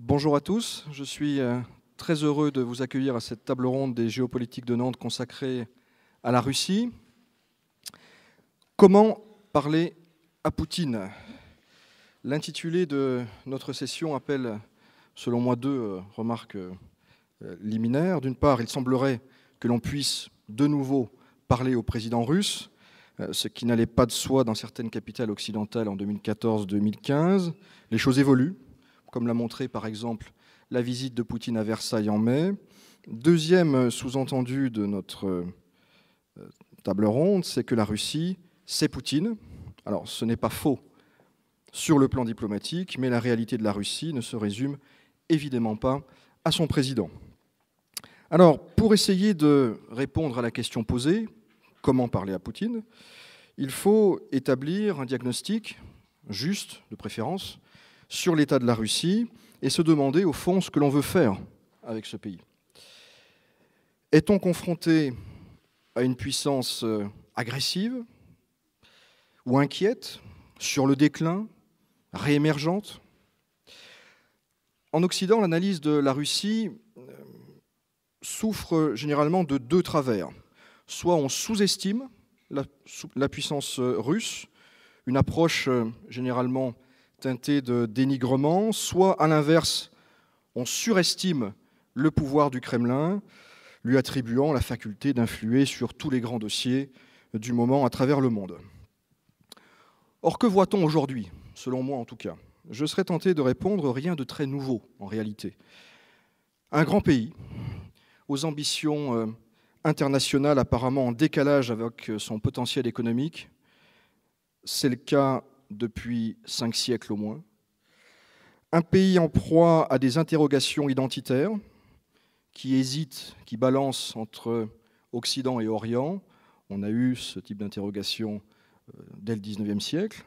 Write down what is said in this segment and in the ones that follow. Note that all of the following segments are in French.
Bonjour à tous, je suis très heureux de vous accueillir à cette table ronde des géopolitiques de Nantes consacrée à la Russie. Comment parler à Poutine? L'intitulé de notre session appelle, selon moi, deux remarques liminaires. D'une part, il semblerait que l'on puisse de nouveau parler au président russe, ce qui n'allait pas de soi dans certaines capitales occidentales en 2014-2015. Les choses évoluent, comme l'a montré par exemple la visite de Poutine à Versailles en mai. Deuxième sous-entendu de notre table ronde, c'est que la Russie, c'est Poutine. Alors ce n'est pas faux sur le plan diplomatique, mais la réalité de la Russie ne se résume évidemment pas à son président. Alors, pour essayer de répondre à la question posée, comment parler à Poutine, il faut établir un diagnostic juste, de préférence, sur l'état de la Russie et se demander au fond ce que l'on veut faire avec ce pays. Est-on confronté à une puissance agressive ou inquiète, sur le déclin, réémergente? En Occident, l'analyse de la Russie souffre généralement de deux travers. Soit on sous-estime la puissance russe, une approche généralement teintée de dénigrement, soit à l'inverse, on surestime le pouvoir du Kremlin, lui attribuant la faculté d'influer sur tous les grands dossiers du moment à travers le monde. Or, que voit-on aujourd'hui, selon moi en tout cas? Je serais tenté de répondre rien de très nouveau en réalité. Un grand pays, aux ambitions internationales apparemment en décalage avec son potentiel économique, c'est le cas depuis 5 siècles au moins. Un pays en proie à des interrogations identitaires, qui hésite, qui balance entre Occident et Orient. On a eu ce type d'interrogation dès le XIXe siècle.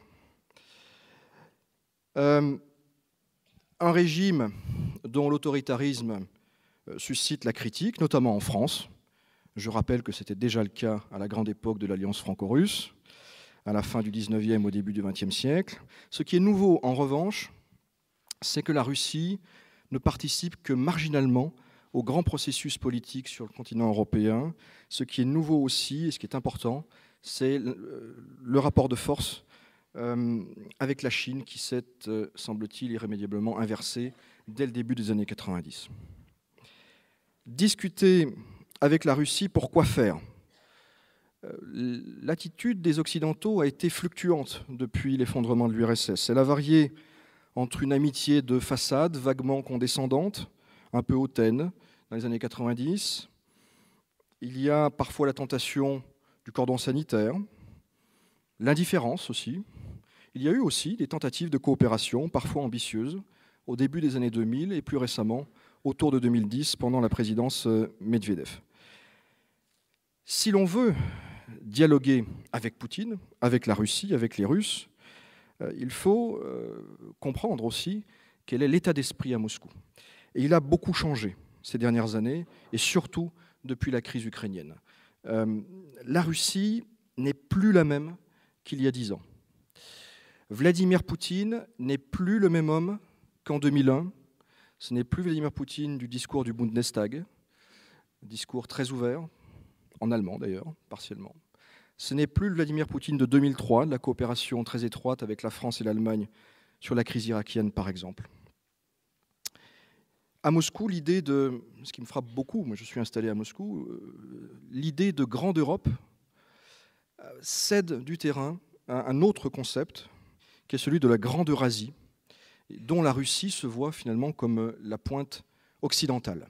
Un régime dont l'autoritarisme suscite la critique, notamment en France. Je rappelle que c'était déjà le cas à la grande époque de l'Alliance franco-russe, à la fin du XIXe, au début du XXe siècle. Ce qui est nouveau, en revanche, c'est que la Russie ne participe que marginalement au grand processus politique sur le continent européen. Ce qui est nouveau aussi, et ce qui est important, c'est le rapport de force avec la Chine qui s'est, semble-t-il, irrémédiablement inversé dès le début des années 90. Discuter avec la Russie, pourquoi faire? L'attitude des Occidentaux a été fluctuante depuis l'effondrement de l'URSS. Elle a varié entre une amitié de façade, vaguement condescendante, un peu hautaine, dans les années 90. Il y a parfois la tentation du cordon sanitaire, l'indifférence aussi. Il y a eu aussi des tentatives de coopération, parfois ambitieuses, au début des années 2000 et plus récemment, autour de 2010, pendant la présidence Medvedev. Si l'on veut dialoguer avec Poutine, avec la Russie, avec les Russes, il faut comprendre aussi quel est l'état d'esprit à Moscou. Et il a beaucoup changé ces dernières années, et surtout depuis la crise ukrainienne. La Russie n'est plus la même qu'il y a 10 ans. Vladimir Poutine n'est plus le même homme qu'en 2001. Ce n'est plus Vladimir Poutine du discours du Bundestag, discours très ouvert, en allemand d'ailleurs, partiellement. Ce n'est plus le Vladimir Poutine de 2003, de la coopération très étroite avec la France et l'Allemagne sur la crise irakienne, par exemple. À Moscou, l'idée de, ce qui me frappe beaucoup, moi je suis installé à Moscou, l'idée de grande Europe cède du terrain à un autre concept, qui est celui de la grande Eurasie, dont la Russie se voit finalement comme la pointe occidentale.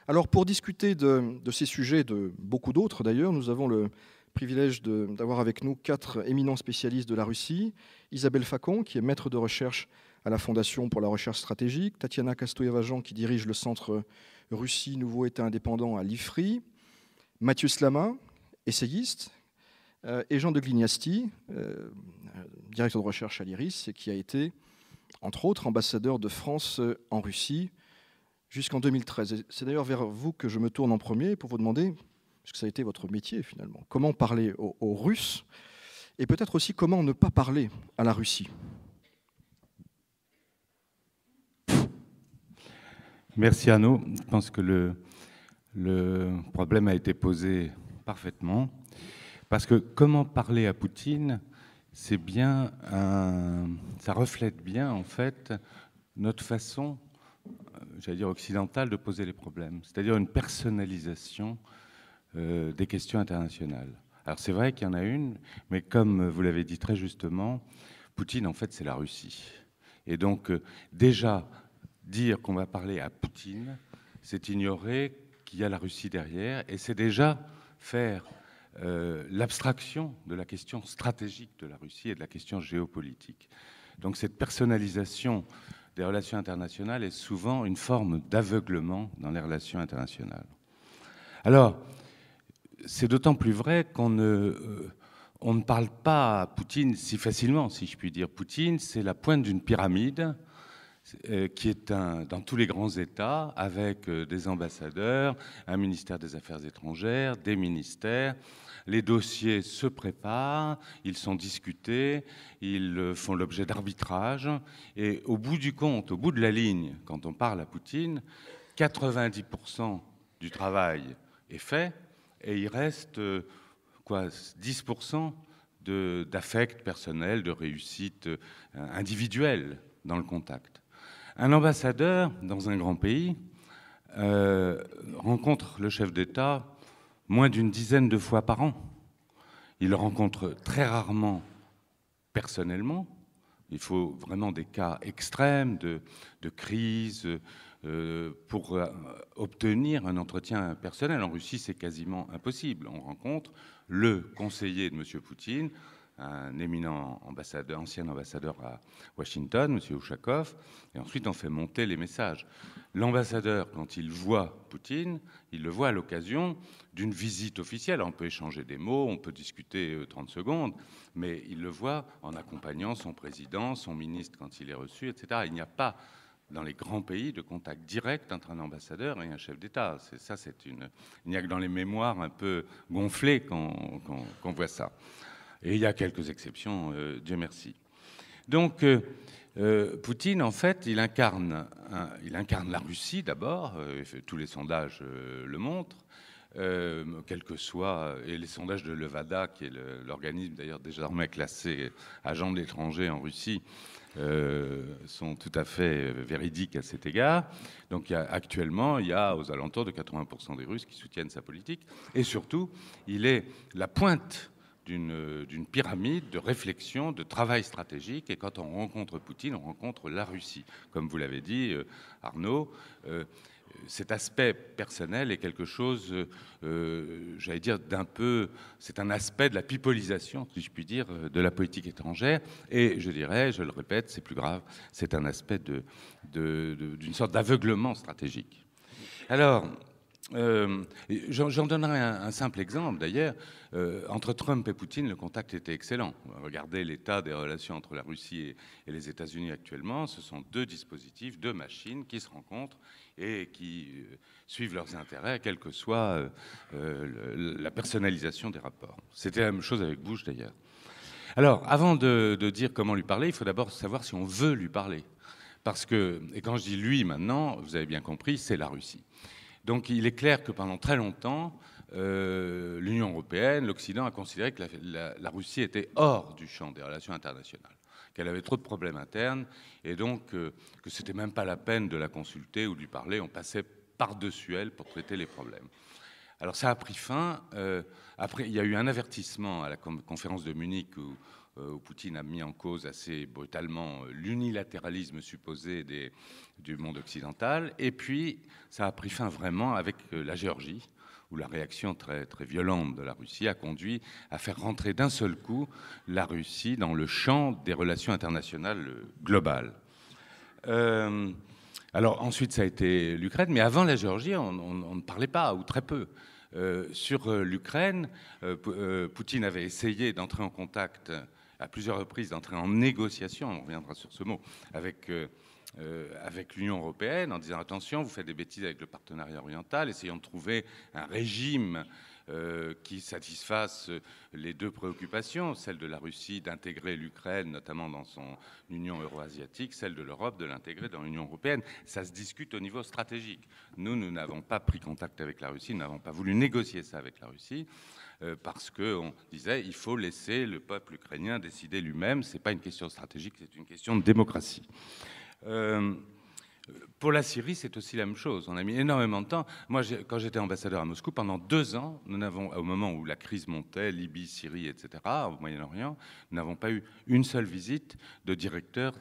Alors pour discuter de ces sujets, de beaucoup d'autres d'ailleurs, nous avons le privilège d'avoir avec nous 4 éminents spécialistes de la Russie. Isabelle Facon, qui est maître de recherche à la Fondation pour la recherche stratégique, Tatiana Kastoeva-Jean, qui dirige le centre Russie, Nouveau État indépendant à l'IFRI, Mathieu Slama, essayiste, et Jean de Glignasti, directeur de recherche à l'IRIS, et qui a été, entre autres, ambassadeur de France en Russie jusqu'en 2013. C'est d'ailleurs vers vous que je me tourne en premier pour vous demander, parce que ça a été votre métier finalement, comment parler aux Russes, et peut-être aussi comment ne pas parler à la Russie. Merci Arnaud. Je pense que le problème a été posé parfaitement. Parce que comment parler à Poutine, c'est bien ça reflète bien en fait notre façon, j'allais dire occidentale, de poser les problèmes. C'est-à-dire une personnalisation des questions internationales. Alors c'est vrai qu'il y en a une, mais comme vous l'avez dit très justement, Poutine en fait c'est la Russie. Et donc déjà dire qu'on va parler à Poutine, c'est ignorer qu'il y a la Russie derrière, et c'est déjà faire l'abstraction de la question stratégique de la Russie et de la question géopolitique. Donc cette personnalisation des relations internationales est souvent une forme d'aveuglement dans les relations internationales. Alors, c'est d'autant plus vrai qu'on ne parle pas à Poutine si facilement, si je puis dire. Poutine, c'est la pointe d'une pyramide qui est dans tous les grands États, avec des ambassadeurs, un ministère des Affaires étrangères, des ministères. Les dossiers se préparent, ils sont discutés, ils font l'objet d'arbitrage. Et au bout du compte, au bout de la ligne, quand on parle à Poutine, 90% du travail est fait et il reste 10% d'affect personnel, de réussite individuelle dans le contact. Un ambassadeur dans un grand pays rencontre le chef d'État moins d'une dizaine de fois par an. Il le rencontre très rarement personnellement. Il faut vraiment des cas extrêmes de crise pour obtenir un entretien personnel. En Russie, c'est quasiment impossible. On rencontre le conseiller de M. Poutine, un éminent ambassadeur, ancien ambassadeur à Washington, M. Ushakov, et ensuite on fait monter les messages. L'ambassadeur, quand il voit Poutine, il le voit à l'occasion d'une visite officielle. On peut échanger des mots, on peut discuter 30 secondes, mais il le voit en accompagnant son président, son ministre quand il est reçu, etc. Il n'y a pas dans les grands pays de contact direct entre un ambassadeur et un chef d'État. Il n'y a que dans les mémoires un peu gonflées qu'on voit ça. Et il y a quelques exceptions, Dieu merci. Donc, Poutine, en fait, il incarne la Russie d'abord, tous les sondages le montrent, quel que soit, et les sondages de Levada, qui est l'organisme d'ailleurs désormais classé agent de l'étranger en Russie, sont tout à fait véridiques à cet égard. Donc actuellement, il y a aux alentours de 80% des Russes qui soutiennent sa politique, et surtout, il est la pointe d'une pyramide de réflexion, de travail stratégique. Et quand on rencontre Poutine, on rencontre la Russie. Comme vous l'avez dit, Arnaud, cet aspect personnel est quelque chose, j'allais dire, c'est un aspect de la pipolisation, si je puis dire, de la politique étrangère. Et je dirais, je le répète, c'est plus grave, c'est un aspect d'une sorte d'aveuglement stratégique. Alors, j'en donnerai un simple exemple d'ailleurs. Entre Trump et Poutine, le contact était excellent. Regardez l'état des relations entre la Russie et les États-Unis actuellement. Ce sont deux dispositifs, deux machines qui se rencontrent et qui suivent leurs intérêts, quelle que soit la personnalisation des rapports. C'était la même chose avec Bush d'ailleurs. Alors, avant de dire comment lui parler, il faut d'abord savoir si on veut lui parler. Parce que, et quand je dis lui maintenant, vous avez bien compris, c'est la Russie. Donc il est clair que pendant très longtemps, l'Union européenne, l'Occident a considéré que la Russie était hors du champ des relations internationales, qu'elle avait trop de problèmes internes, et donc que c'était même pas la peine de la consulter ou de lui parler, on passait par-dessus elle pour traiter les problèmes. Alors ça a pris fin. Après, il y a eu un avertissement à la conférence de Munich où Poutine a mis en cause assez brutalement l'unilatéralisme supposé du monde occidental. Et puis, ça a pris fin vraiment avec la Géorgie, où la réaction très, très violente de la Russie a conduit à faire rentrer d'un seul coup la Russie dans le champ des relations internationales globales. Alors ensuite, ça a été l'Ukraine, mais avant la Géorgie, on ne parlait pas, ou très peu. Sur l'Ukraine, Poutine avait essayé d'entrer en contact à plusieurs reprises, d'entrer en négociation, on reviendra sur ce mot, avec l'Union européenne, en disant attention, vous faites des bêtises avec le partenariat oriental, essayons de trouver un régime qui satisfasse les deux préoccupations, celle de la Russie d'intégrer l'Ukraine, notamment dans son union euro-asiatique, celle de l'Europe de l'intégrer dans l'Union européenne. Ça se discute au niveau stratégique. Nous n'avons pas pris contact avec la Russie, nous n'avons pas voulu négocier ça avec la Russie, parce qu'on disait il faut laisser le peuple ukrainien décider lui-même. Ce n'est pas une question stratégique, c'est une question de démocratie. Pour la Syrie, c'est aussi la même chose. On a mis énormément de temps. Moi, quand j'étais ambassadeur à Moscou, pendant 2 ans, nous n'avons, au moment où la crise montait, Libye, Syrie, etc., au Moyen-Orient, nous n'avons pas eu une seule visite de directeur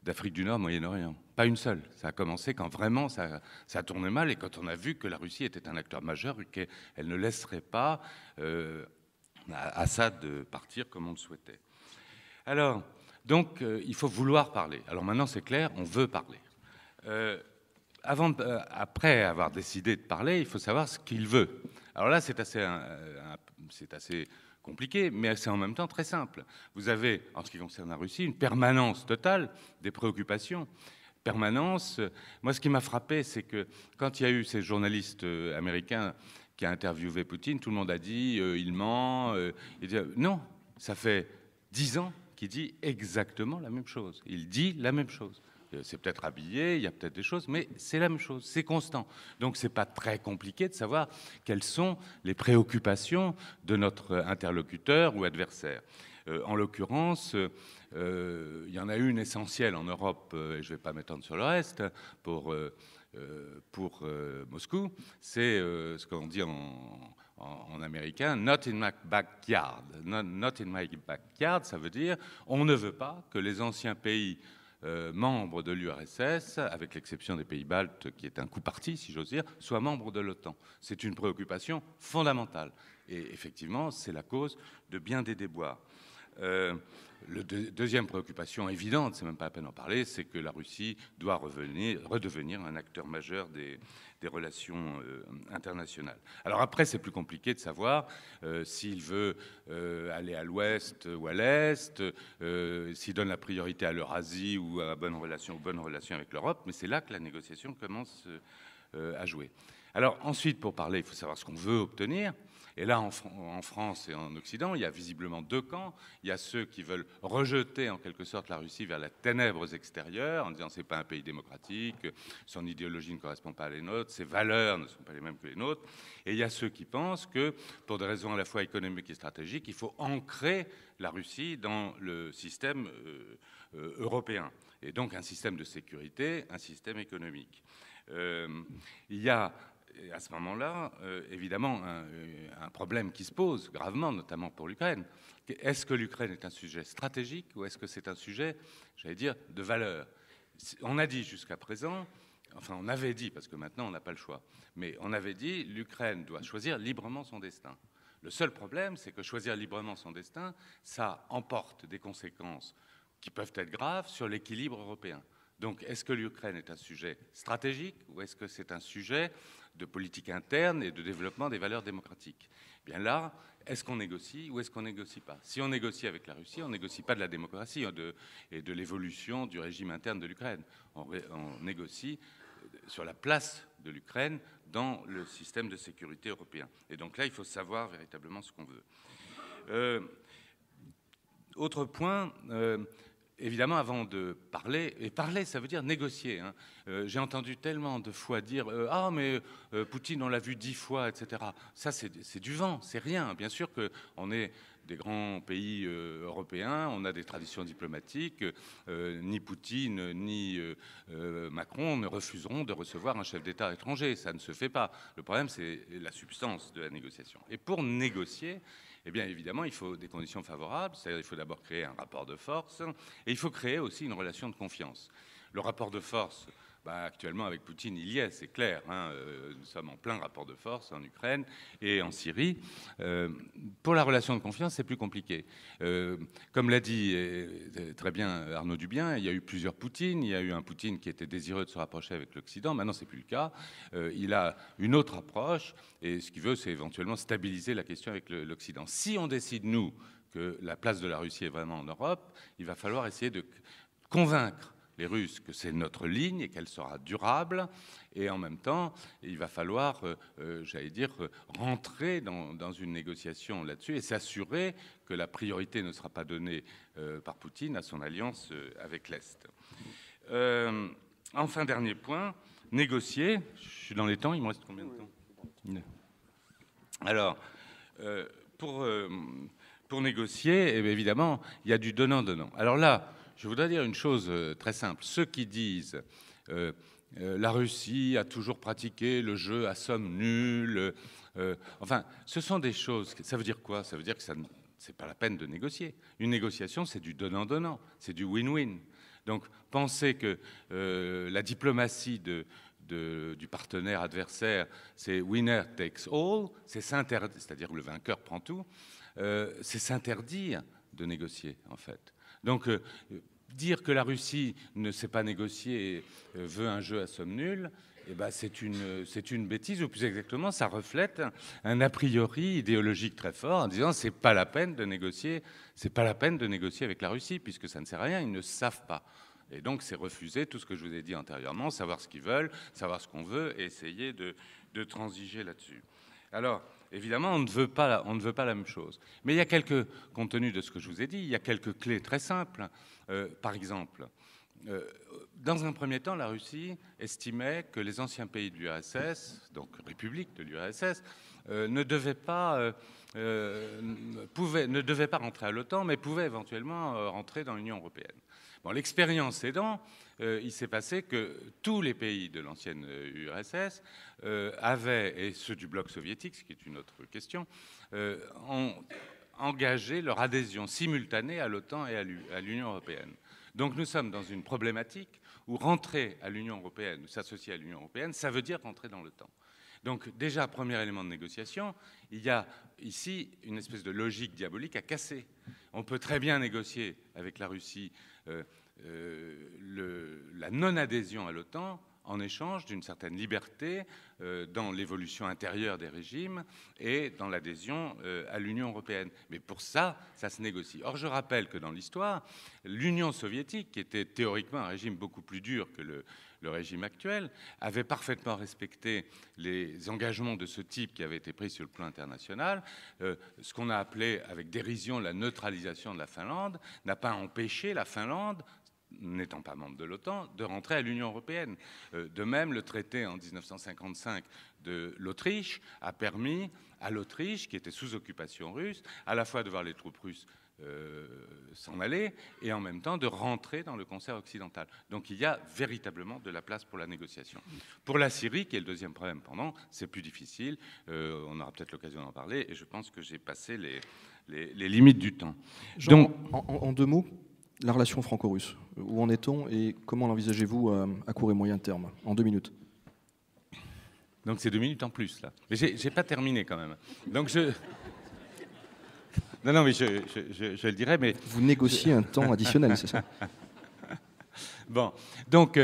d'Afrique du Nord, Moyen-Orient. Pas une seule. Ça a commencé quand vraiment ça tournait mal et quand on a vu que la Russie était un acteur majeur et qu'elle ne laisserait pas Assad partir comme on le souhaitait. Alors, donc, il faut vouloir parler. Alors maintenant, c'est clair, on veut parler. Après avoir décidé de parler, il faut savoir ce qu'il veut. Alors là, c'est assez compliqué, mais c'est en même temps très simple. Vous avez, en ce qui concerne la Russie, une permanence totale des préoccupations. Permanence. Moi, ce qui m'a frappé, c'est que quand il y a eu ces journalistes américains qui ont interviewé Poutine, tout le monde a dit il ment. Non, ça fait 10 ans qu'il dit exactement la même chose. Il dit la même chose. C'est peut-être habillé, il y a peut-être des choses, mais c'est la même chose, c'est constant. Donc c'est pas très compliqué de savoir quelles sont les préoccupations de notre interlocuteur ou adversaire. En l'occurrence, il y en a une essentielle en Europe, et je ne vais pas m'étendre sur le reste, pour Moscou, c'est ce qu'on dit en américain, not in my backyard. Not in my backyard, ça veut dire on ne veut pas que les anciens pays membres de l'URSS, avec l'exception des pays baltes, qui est un coup parti, si j'ose dire, soient membres de l'OTAN. C'est une préoccupation fondamentale. Et effectivement, c'est la cause de bien des déboires. Deuxième préoccupation évidente, c'est même pas la peine d'en parler, c'est que la Russie doit redevenir un acteur majeur des relations internationales. Alors après, c'est plus compliqué de savoir s'il veut aller à l'ouest ou à l'est, s'il donne la priorité à l'Eurasie ou aux bonnes relations avec l'Europe, mais c'est là que la négociation commence à jouer. Alors ensuite, pour parler, il faut savoir ce qu'on veut obtenir. Et là, en France et en Occident, il y a visiblement deux camps. Il y a ceux qui veulent rejeter en quelque sorte la Russie vers les ténèbres extérieures, en disant c'est pas un pays démocratique, son idéologie ne correspond pas à les nôtres, ses valeurs ne sont pas les mêmes que les nôtres. Et il y a ceux qui pensent que, pour des raisons à la fois économiques et stratégiques, il faut ancrer la Russie dans le système européen. Et donc un système de sécurité, un système économique. Il y a à ce moment-là, évidemment, un problème qui se pose gravement, notamment pour l'Ukraine. Est-ce que l'Ukraine est un sujet stratégique ou est-ce que c'est un sujet, j'allais dire, de valeur? On a dit jusqu'à présent, enfin on avait dit, parce que maintenant on n'a pas le choix, mais on avait dit l'Ukraine doit choisir librement son destin. Le seul problème, c'est que choisir librement son destin, ça emporte des conséquences qui peuvent être graves sur l'équilibre européen. Donc, est-ce que l'Ukraine est un sujet stratégique ou est-ce que c'est un sujet de politique interne et de développement des valeurs démocratiques? Bien là, est-ce qu'on négocie ou est-ce qu'on ne négocie pas? Si on négocie avec la Russie, on ne négocie pas de la démocratie et de l'évolution du régime interne de l'Ukraine. On négocie sur la place de l'Ukraine dans le système de sécurité européen. Et donc là, il faut savoir véritablement ce qu'on veut. Autre point... Évidemment, avant de parler, et parler, ça veut dire négocier. Hein. J'ai entendu tellement de fois dire « Ah, mais Poutine, on l'a vu 10 fois, etc. » Ça, c'est du vent, c'est rien. Bien sûr qu'on est des grands pays européens, on a des traditions diplomatiques. Ni Poutine, ni Macron ne refuseront de recevoir un chef d'État étranger. Ça ne se fait pas. Le problème, c'est la substance de la négociation. Et pour négocier... Eh bien, évidemment, il faut des conditions favorables, c'est-à-dire il faut d'abord créer un rapport de force, et il faut créer aussi une relation de confiance. Le rapport de force, actuellement, avec Poutine, il y est, c'est clair. Hein, nous sommes en plein rapport de force en Ukraine et en Syrie. Pour la relation de confiance, c'est plus compliqué. Comme l'a dit très bien Arnaud Dubien, il y a eu plusieurs Poutines. Il y a eu un Poutine qui était désireux de se rapprocher avec l'Occident. Maintenant, c'est plus le cas. Il a une autre approche et ce qu'il veut, c'est éventuellement stabiliser la question avec l'Occident. Si on décide, nous, que la place de la Russie est vraiment en Europe, il va falloir essayer de convaincre les Russes, que c'est notre ligne et qu'elle sera durable. Et en même temps, il va falloir, j'allais dire, rentrer dans une négociation là-dessus et s'assurer que la priorité ne sera pas donnée par Poutine à son alliance avec l'Est. Enfin, dernier point, négocier. Je suis dans les temps, il me reste combien de temps ? Alors, pour négocier, eh bien, évidemment, il y a du donnant-donnant. Alors là, je voudrais dire une chose très simple. Ceux qui disent la Russie a toujours pratiqué le jeu à somme nulle, enfin, ce sont des choses. Ça veut dire quoi? Ça veut dire que c'est pas la peine de négocier. Une négociation, c'est du donnant-donnant, c'est du win-win. Donc, penser que la diplomatie du partenaire adversaire, c'est winner takes all, c'est-à-dire que le vainqueur prend tout, c'est s'interdire de négocier, en fait. Donc, dire que la Russie ne sait pas négocier et veut un jeu à somme nulle, eh ben, c'est une bêtise, ou plus exactement, ça reflète un a priori idéologique très fort en disant c'est pas la peine de négocier, c'est pas la peine de négocier avec la Russie puisque ça ne sert à rien, ils ne savent pas. Et donc, c'est refuser tout ce que je vous ai dit antérieurement, savoir ce qu'ils veulent, savoir ce qu'on veut, et essayer de transiger là-dessus. Alors, évidemment, on ne veut pas la même chose. Mais il y a compte tenu de ce que je vous ai dit, il y a quelques clés très simples. Par exemple, dans un premier temps, la Russie estimait que les anciens pays de l'URSS, donc républiques de l'URSS, ne devaient pas rentrer à l'OTAN, mais pouvaient éventuellement rentrer dans l'Union européenne. Bon, l'expérience aidant, il s'est passé que tous les pays de l'ancienne URSS avaient, et ceux du bloc soviétique, ce qui est une autre question, ont engagé leur adhésion simultanée à l'OTAN et à l'Union européenne. Donc nous sommes dans une problématique où rentrer à l'Union européenne, ou s'associer à l'Union européenne, ça veut dire rentrer dans l'OTAN. Donc déjà, premier élément de négociation, il y a ici une espèce de logique diabolique à casser. On peut très bien négocier avec la Russie la non-adhésion à l'OTAN en échange d'une certaine liberté dans l'évolution intérieure des régimes et dans l'adhésion à l'Union européenne. Mais pour ça, ça se négocie. Or, je rappelle que dans l'histoire, l'Union soviétique, qui était théoriquement un régime beaucoup plus dur que le régime actuel, avait parfaitement respecté les engagements de ce type qui avaient été pris sur le plan international. Ce qu'on a appelé avec dérision la neutralisation de la Finlande n'a pas empêché la Finlande, n'étant pas membre de l'OTAN, de rentrer à l'Union européenne. De même, le traité en 1955 de l'Autriche a permis à l'Autriche, qui était sous occupation russe, à la fois de voir les troupes russes s'en aller et en même temps de rentrer dans le concert occidental. Donc il y a véritablement de la place pour la négociation. Pour la Syrie, qui est le deuxième problème pendant, c'est plus difficile. On aura peut-être l'occasion d'en parler et je pense que j'ai passé les limites du temps. Jean, donc, en deux mots, la relation franco-russe, où en est-on et comment l'envisagez-vous à court et moyen terme? En 2 minutes. Donc c'est 2 minutes en plus, là. Mais j'ai pas terminé quand même. Donc Non, mais je le dirais, mais... Vous négociez un temps additionnel, c'est ça? Bon, donc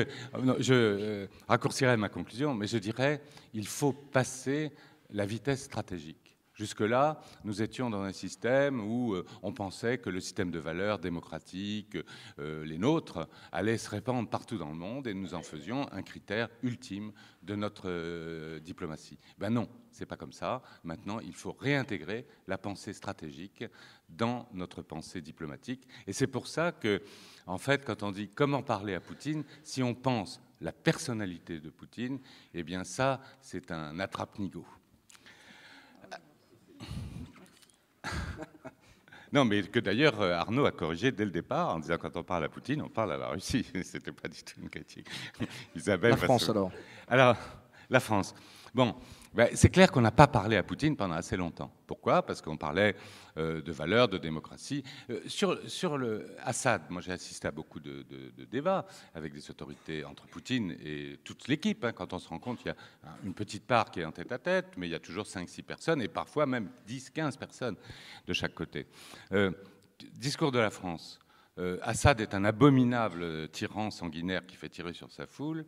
je raccourcirai ma conclusion, mais je dirais il faut passer la vitesse stratégique. Jusque-là, nous étions dans un système où on pensait que le système de valeurs démocratiques, les nôtres, allait se répandre partout dans le monde et nous en faisions un critère ultime de notre diplomatie. Ben non, c'est pas comme ça. Maintenant, il faut réintégrer la pensée stratégique dans notre pensée diplomatique. Et c'est pour ça que, en fait, quand on dit comment parler à Poutine, si on pense la personnalité de Poutine, eh bien ça, c'est un attrape-nigo. Non, mais que d'ailleurs Arnaud a corrigé dès le départ en disant quand on parle à Poutine, on parle à la Russie. C'était pas du tout une critique. Isabelle, la France alors. Alors, la France. Bon, ben, c'est clair qu'on n'a pas parlé à Poutine pendant assez longtemps. Pourquoi? Parce qu'on parlait de valeurs, de démocratie. Sur le Assad, moi j'ai assisté à beaucoup de débats avec des autorités entre Poutine et toute l'équipe. Hein. Quand on se rend compte, il y a une petite part qui est en tête-à-tête, mais il y a toujours 5-6 personnes et parfois même 10-15 personnes de chaque côté. Discours de la France. Assad est un abominable tyran sanguinaire qui fait tirer sur sa foule.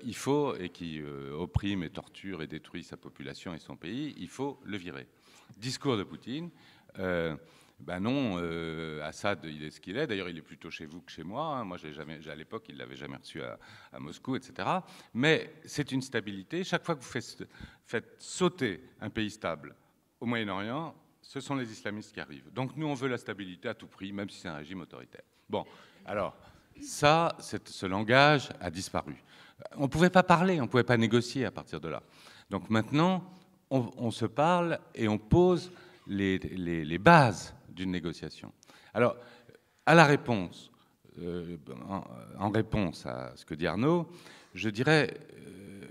Il faut, et qui opprime et torture et détruit sa population et son pays, il faut le virer. Discours de Poutine, Ben non, Assad, il est ce qu'il est. D'ailleurs, il est plutôt chez vous que chez moi. Moi, à l'époque, il ne l'avait jamais reçu à Moscou, etc. Mais c'est une stabilité. Chaque fois que vous faites sauter un pays stable au Moyen-Orient, ce sont les islamistes qui arrivent. Donc nous, on veut la stabilité à tout prix, même si c'est un régime autoritaire. Bon, alors, ce langage a disparu. On ne pouvait pas parler, on ne pouvait pas négocier à partir de là. Donc maintenant, on se parle et on pose les bases d'une négociation. Alors, à la réponse, en réponse à ce que dit Arnaud, je dirais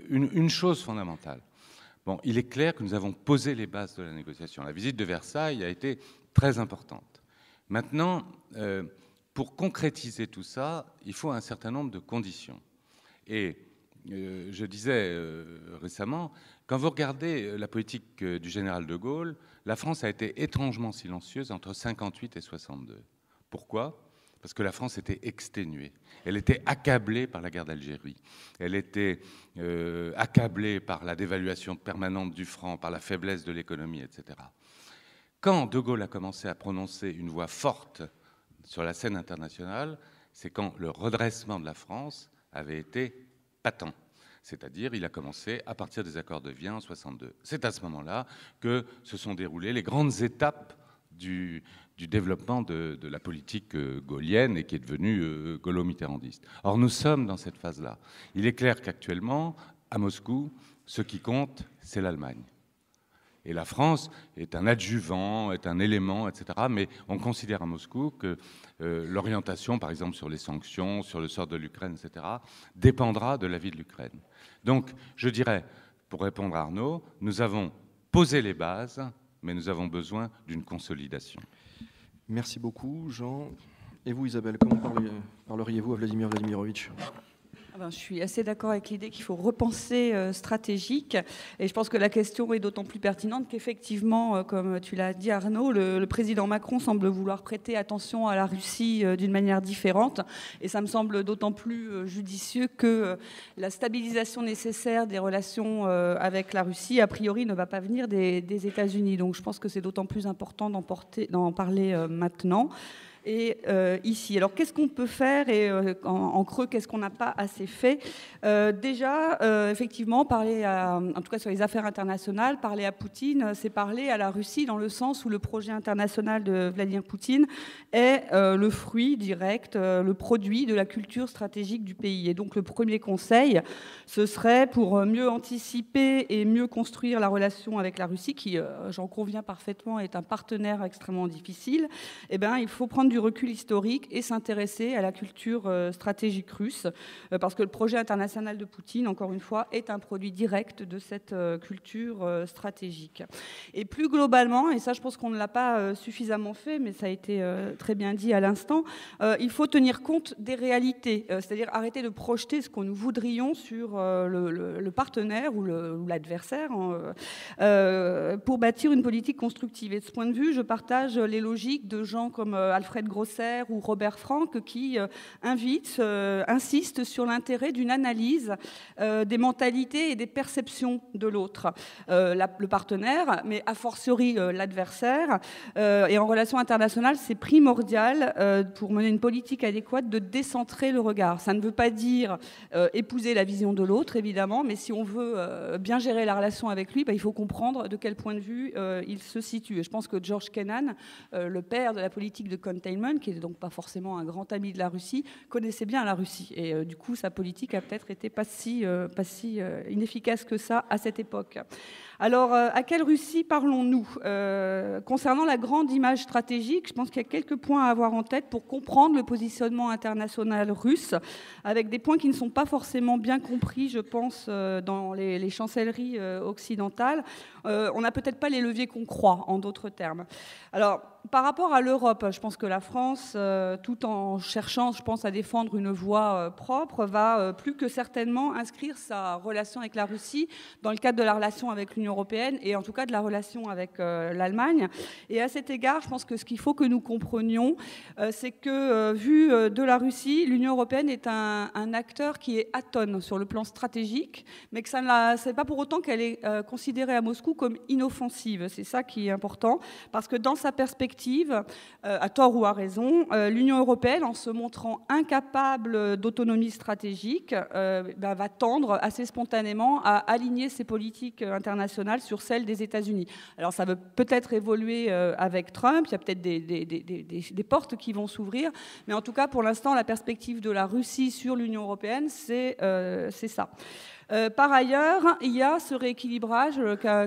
une chose fondamentale. Bon, il est clair que nous avons posé les bases de la négociation. La visite de Versailles a été très importante. Maintenant, pour concrétiser tout ça, il faut un certain nombre de conditions. Et je disais récemment, quand vous regardez la politique du général de Gaulle, la France a été étrangement silencieuse entre 58 et 62. Pourquoi ? Parce que la France était exténuée. Elle était accablée par la guerre d'Algérie. Elle était accablée par la dévaluation permanente du franc, par la faiblesse de l'économie, etc. Quand De Gaulle a commencé à prononcer une voix forte sur la scène internationale, c'est quand le redressement de la France avait été patent. C'est-à-dire, il a commencé à partir des accords de Vienne en 62. C'est à ce moment-là que se sont déroulées les grandes étapes du développement de la politique gaullienne et qui est devenue gaulo-mitterrandiste. Or, nous sommes dans cette phase-là. Il est clair qu'actuellement, à Moscou, ce qui compte, c'est l'Allemagne. Et la France est un adjuvant, est un élément, etc. Mais on considère à Moscou que l'orientation, par exemple, sur les sanctions, sur le sort de l'Ukraine, etc., dépendra de l'avis de l'Ukraine. Donc, je dirais, pour répondre à Arnaud, nous avons posé les bases, mais nous avons besoin d'une consolidation. Merci beaucoup, Jean. Et vous, Isabelle, comment parleriez-vous à Vladimir Vladimirovitch ? Je suis assez d'accord avec l'idée qu'il faut repenser stratégique. Et je pense que la question est d'autant plus pertinente qu'effectivement, comme tu l'as dit Arnaud, le président Macron semble vouloir prêter attention à la Russie d'une manière différente. Et ça me semble d'autant plus judicieux que la stabilisation nécessaire des relations avec la Russie, a priori, ne va pas venir des États-Unis. Donc je pense que c'est d'autant plus important d'en parler maintenant. Et ici. Alors, qu'est-ce qu'on peut faire et en creux, qu'est-ce qu'on n'a pas assez fait ? Déjà, effectivement, en tout cas sur les affaires internationales, parler à Poutine, c'est parler à la Russie dans le sens où le projet international de Vladimir Poutine est le fruit direct, le produit de la culture stratégique du pays. Et donc, le premier conseil, ce serait pour mieux anticiper et mieux construire la relation avec la Russie, qui, j'en conviens parfaitement, est un partenaire extrêmement difficile. Eh bien, il faut prendre du recul historique et s'intéresser à la culture stratégique russe, parce que le projet international de Poutine, encore une fois, est un produit direct de cette culture stratégique. Et plus globalement, et ça je pense qu'on ne l'a pas suffisamment fait, mais ça a été très bien dit à l'instant, il faut tenir compte des réalités, c'est-à-dire arrêter de projeter ce que nous voudrions sur le partenaire ou l'adversaire pour bâtir une politique constructive. Et de ce point de vue, je partage les logiques de gens comme Alfred Grosser ou Robert Frank qui insistent sur l'intérêt d'une analyse des mentalités et des perceptions de l'autre, le partenaire, mais a fortiori l'adversaire. Et en relations internationales, c'est primordial pour mener une politique adéquate de décentrer le regard. Ça ne veut pas dire épouser la vision de l'autre, évidemment, mais si on veut bien gérer la relation avec lui, il faut comprendre de quel point de vue il se situe. Et je pense que George Kennan, le père de la politique de containment, qui n'est donc pas forcément un grand ami de la Russie, connaissait bien la Russie. Et du coup, sa politique a peut-être été pas si inefficace que ça à cette époque. Alors, à quelle Russie parlons-nous ? Concernant la grande image stratégique, je pense qu'il y a quelques points à avoir en tête pour comprendre le positionnement international russe, avec des points qui ne sont pas forcément bien compris, je pense, dans les chancelleries occidentales. On n'a peut-être pas les leviers qu'on croit, en d'autres termes. Alors, par rapport à l'Europe, je pense que la France, tout en cherchant, je pense, à défendre une voie propre, va plus que certainement inscrire sa relation avec la Russie dans le cadre de la relation avec l'Union l'Union européenne et en tout cas de la relation avec l'Allemagne. Et à cet égard, je pense que ce qu'il faut que nous comprenions, c'est que vu de la Russie, l'Union européenne est un acteur qui est atone sur le plan stratégique, mais que ça n'est pas pour autant qu'elle est considérée à Moscou comme inoffensive. C'est ça qui est important, parce que dans sa perspective, à tort ou à raison, l'Union européenne, en se montrant incapable d'autonomie stratégique, va tendre assez spontanément à aligner ses politiques internationales sur celles des États-Unis. Alors ça va peut-être évoluer avec Trump, il y a peut-être des portes qui vont s'ouvrir, mais en tout cas pour l'instant la perspective de la Russie sur l'Union européenne, c'est ça. Par ailleurs, il y a ce rééquilibrage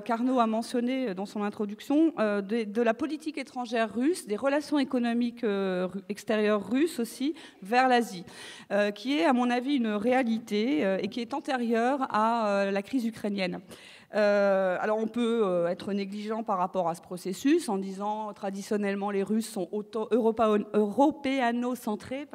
qu'Arnaud a mentionné dans son introduction de la politique étrangère russe, des relations économiques extérieures russes aussi, vers l'Asie, qui est à mon avis une réalité et qui est antérieure à la crise ukrainienne. Alors on peut être négligent par rapport à ce processus en disant traditionnellement les Russes sont européano-centrés,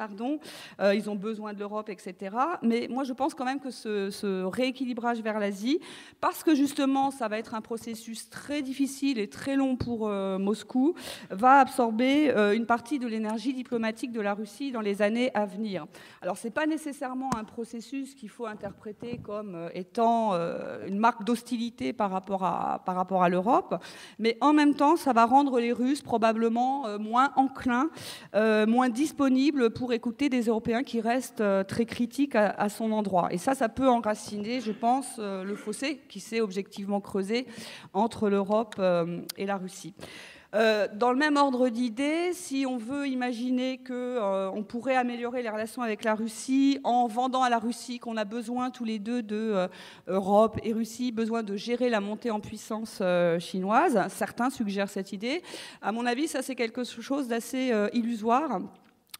ils ont besoin de l'Europe, etc. Mais moi je pense quand même que ce rééquilibrage vers l'Asie, parce que justement ça va être un processus très difficile et très long pour Moscou, va absorber une partie de l'énergie diplomatique de la Russie dans les années à venir. Alors c'est pas nécessairement un processus qu'il faut interpréter comme étant une marque d'hostilité par rapport à l'Europe, mais en même temps, ça va rendre les Russes probablement moins enclins, moins disponibles pour écouter des Européens qui restent très critiques à son endroit. Et ça peut enraciner, je pense, le fossé qui s'est objectivement creusé entre l'Europe et la Russie. Dans le même ordre d'idées, si on veut imaginer qu'on pourrait améliorer les relations avec la Russie en vendant à la Russie qu'on a besoin tous les deux Europe et Russie, besoin de gérer la montée en puissance chinoise, certains suggèrent cette idée. À mon avis, ça c'est quelque chose d'assez illusoire.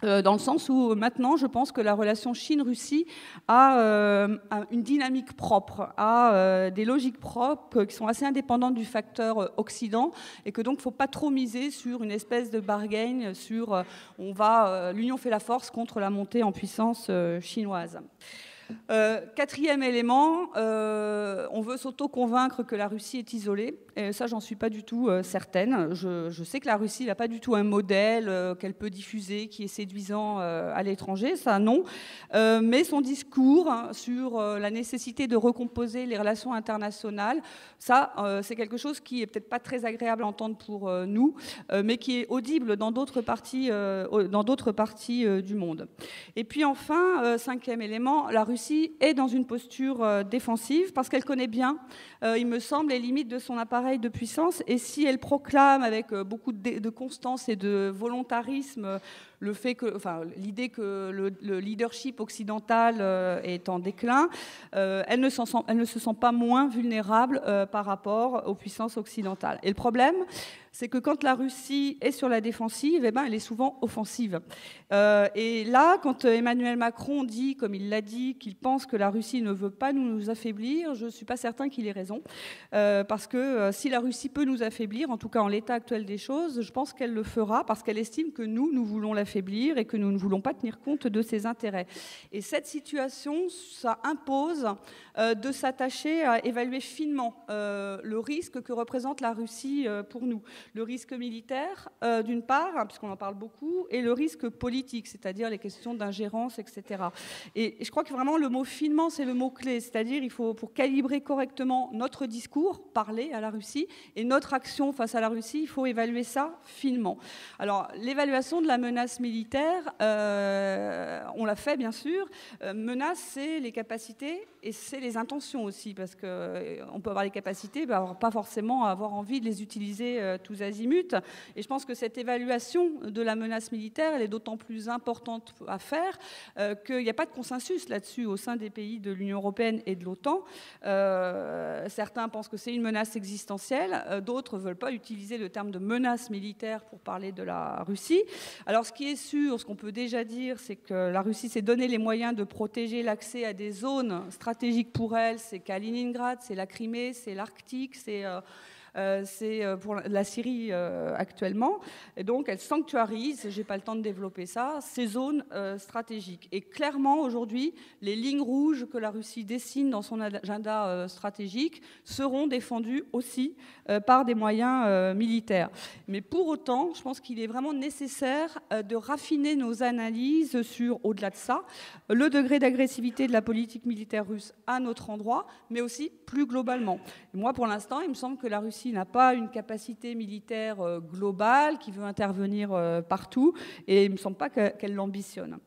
Dans le sens où maintenant, je pense que la relation Chine-Russie a une dynamique propre, a des logiques propres qui sont assez indépendantes du facteur Occident et que donc il ne faut pas trop miser sur une espèce de bargain sur l'union fait la force contre la montée en puissance chinoise. Quatrième élément, on veut s'auto-convaincre que la Russie est isolée. Et ça, j'en suis pas du tout certaine. Je sais que la Russie n'a pas du tout un modèle qu'elle peut diffuser qui est séduisant à l'étranger, ça non. Mais son discours sur la nécessité de recomposer les relations internationales, ça, c'est quelque chose qui est peut-être pas très agréable à entendre pour nous, mais qui est audible dans d'autres parties du monde. Et puis enfin, cinquième élément, la Russie est dans une posture défensive parce qu'elle connaît bien, il me semble, les limites de son appareil de puissance. Et si elle proclame avec beaucoup de constance et de volontarisme l'idée que le leadership occidental est en déclin, elle ne se sent pas moins vulnérable par rapport aux puissances occidentales. Et le problème, c'est que quand la Russie est sur la défensive, elle est souvent offensive. Et là, quand Emmanuel Macron dit, comme il l'a dit, qu'il pense que la Russie ne veut pas nous affaiblir, je ne suis pas certain qu'il ait raison. Parce que si la Russie peut nous affaiblir, en tout cas en l'état actuel des choses, je pense qu'elle le fera parce qu'elle estime que nous voulons l'affaiblir et que nous ne voulons pas tenir compte de ses intérêts. Et cette situation, ça impose de s'attacher à évaluer finement le risque que représente la Russie pour nous. Le risque militaire, d'une part, puisqu'on en parle beaucoup, et le risque politique, c'est-à-dire les questions d'ingérence, etc. Et je crois que vraiment le mot finement, c'est le mot-clé, c'est-à-dire il faut, pour calibrer correctement notre discours, parler à la Russie, et notre action face à la Russie, il faut évaluer ça finement. Alors, l'évaluation de la menace militaire, on l'a fait, bien sûr. Menace, c'est les capacités et c'est les intentions aussi, parce qu'on peut avoir les capacités, mais pas forcément avoir envie de les utiliser tous azimuts. Et je pense que cette évaluation de la menace militaire, elle est d'autant plus importante à faire qu'il n'y a pas de consensus là-dessus au sein des pays de l'Union européenne et de l'OTAN. Certains pensent que c'est une menace existentielle, d'autres ne veulent pas utiliser le terme de menace militaire pour parler de la Russie. Alors ce qui est sûr, ce qu'on peut déjà dire, c'est que la Russie s'est donné les moyens de protéger l'accès à des zones stratégiques pour elle, c'est Kaliningrad, c'est la Crimée, c'est l'Arctique, c'est c'est pour la Syrie actuellement. Et donc, elle sanctuarise, je n'ai pas le temps de développer ça, ces zones stratégiques. Et clairement, aujourd'hui, les lignes rouges que la Russie dessine dans son agenda stratégique seront défendues aussi par des moyens militaires. Mais pour autant, je pense qu'il est vraiment nécessaire de raffiner nos analyses sur, au-delà de ça, le degré d'agressivité de la politique militaire russe à notre endroit, mais aussi plus globalement. Et moi, pour l'instant, il me semble que la Russie n'a pas une capacité militaire globale qui veut intervenir partout, et il ne me semble pas qu'elle l'ambitionne.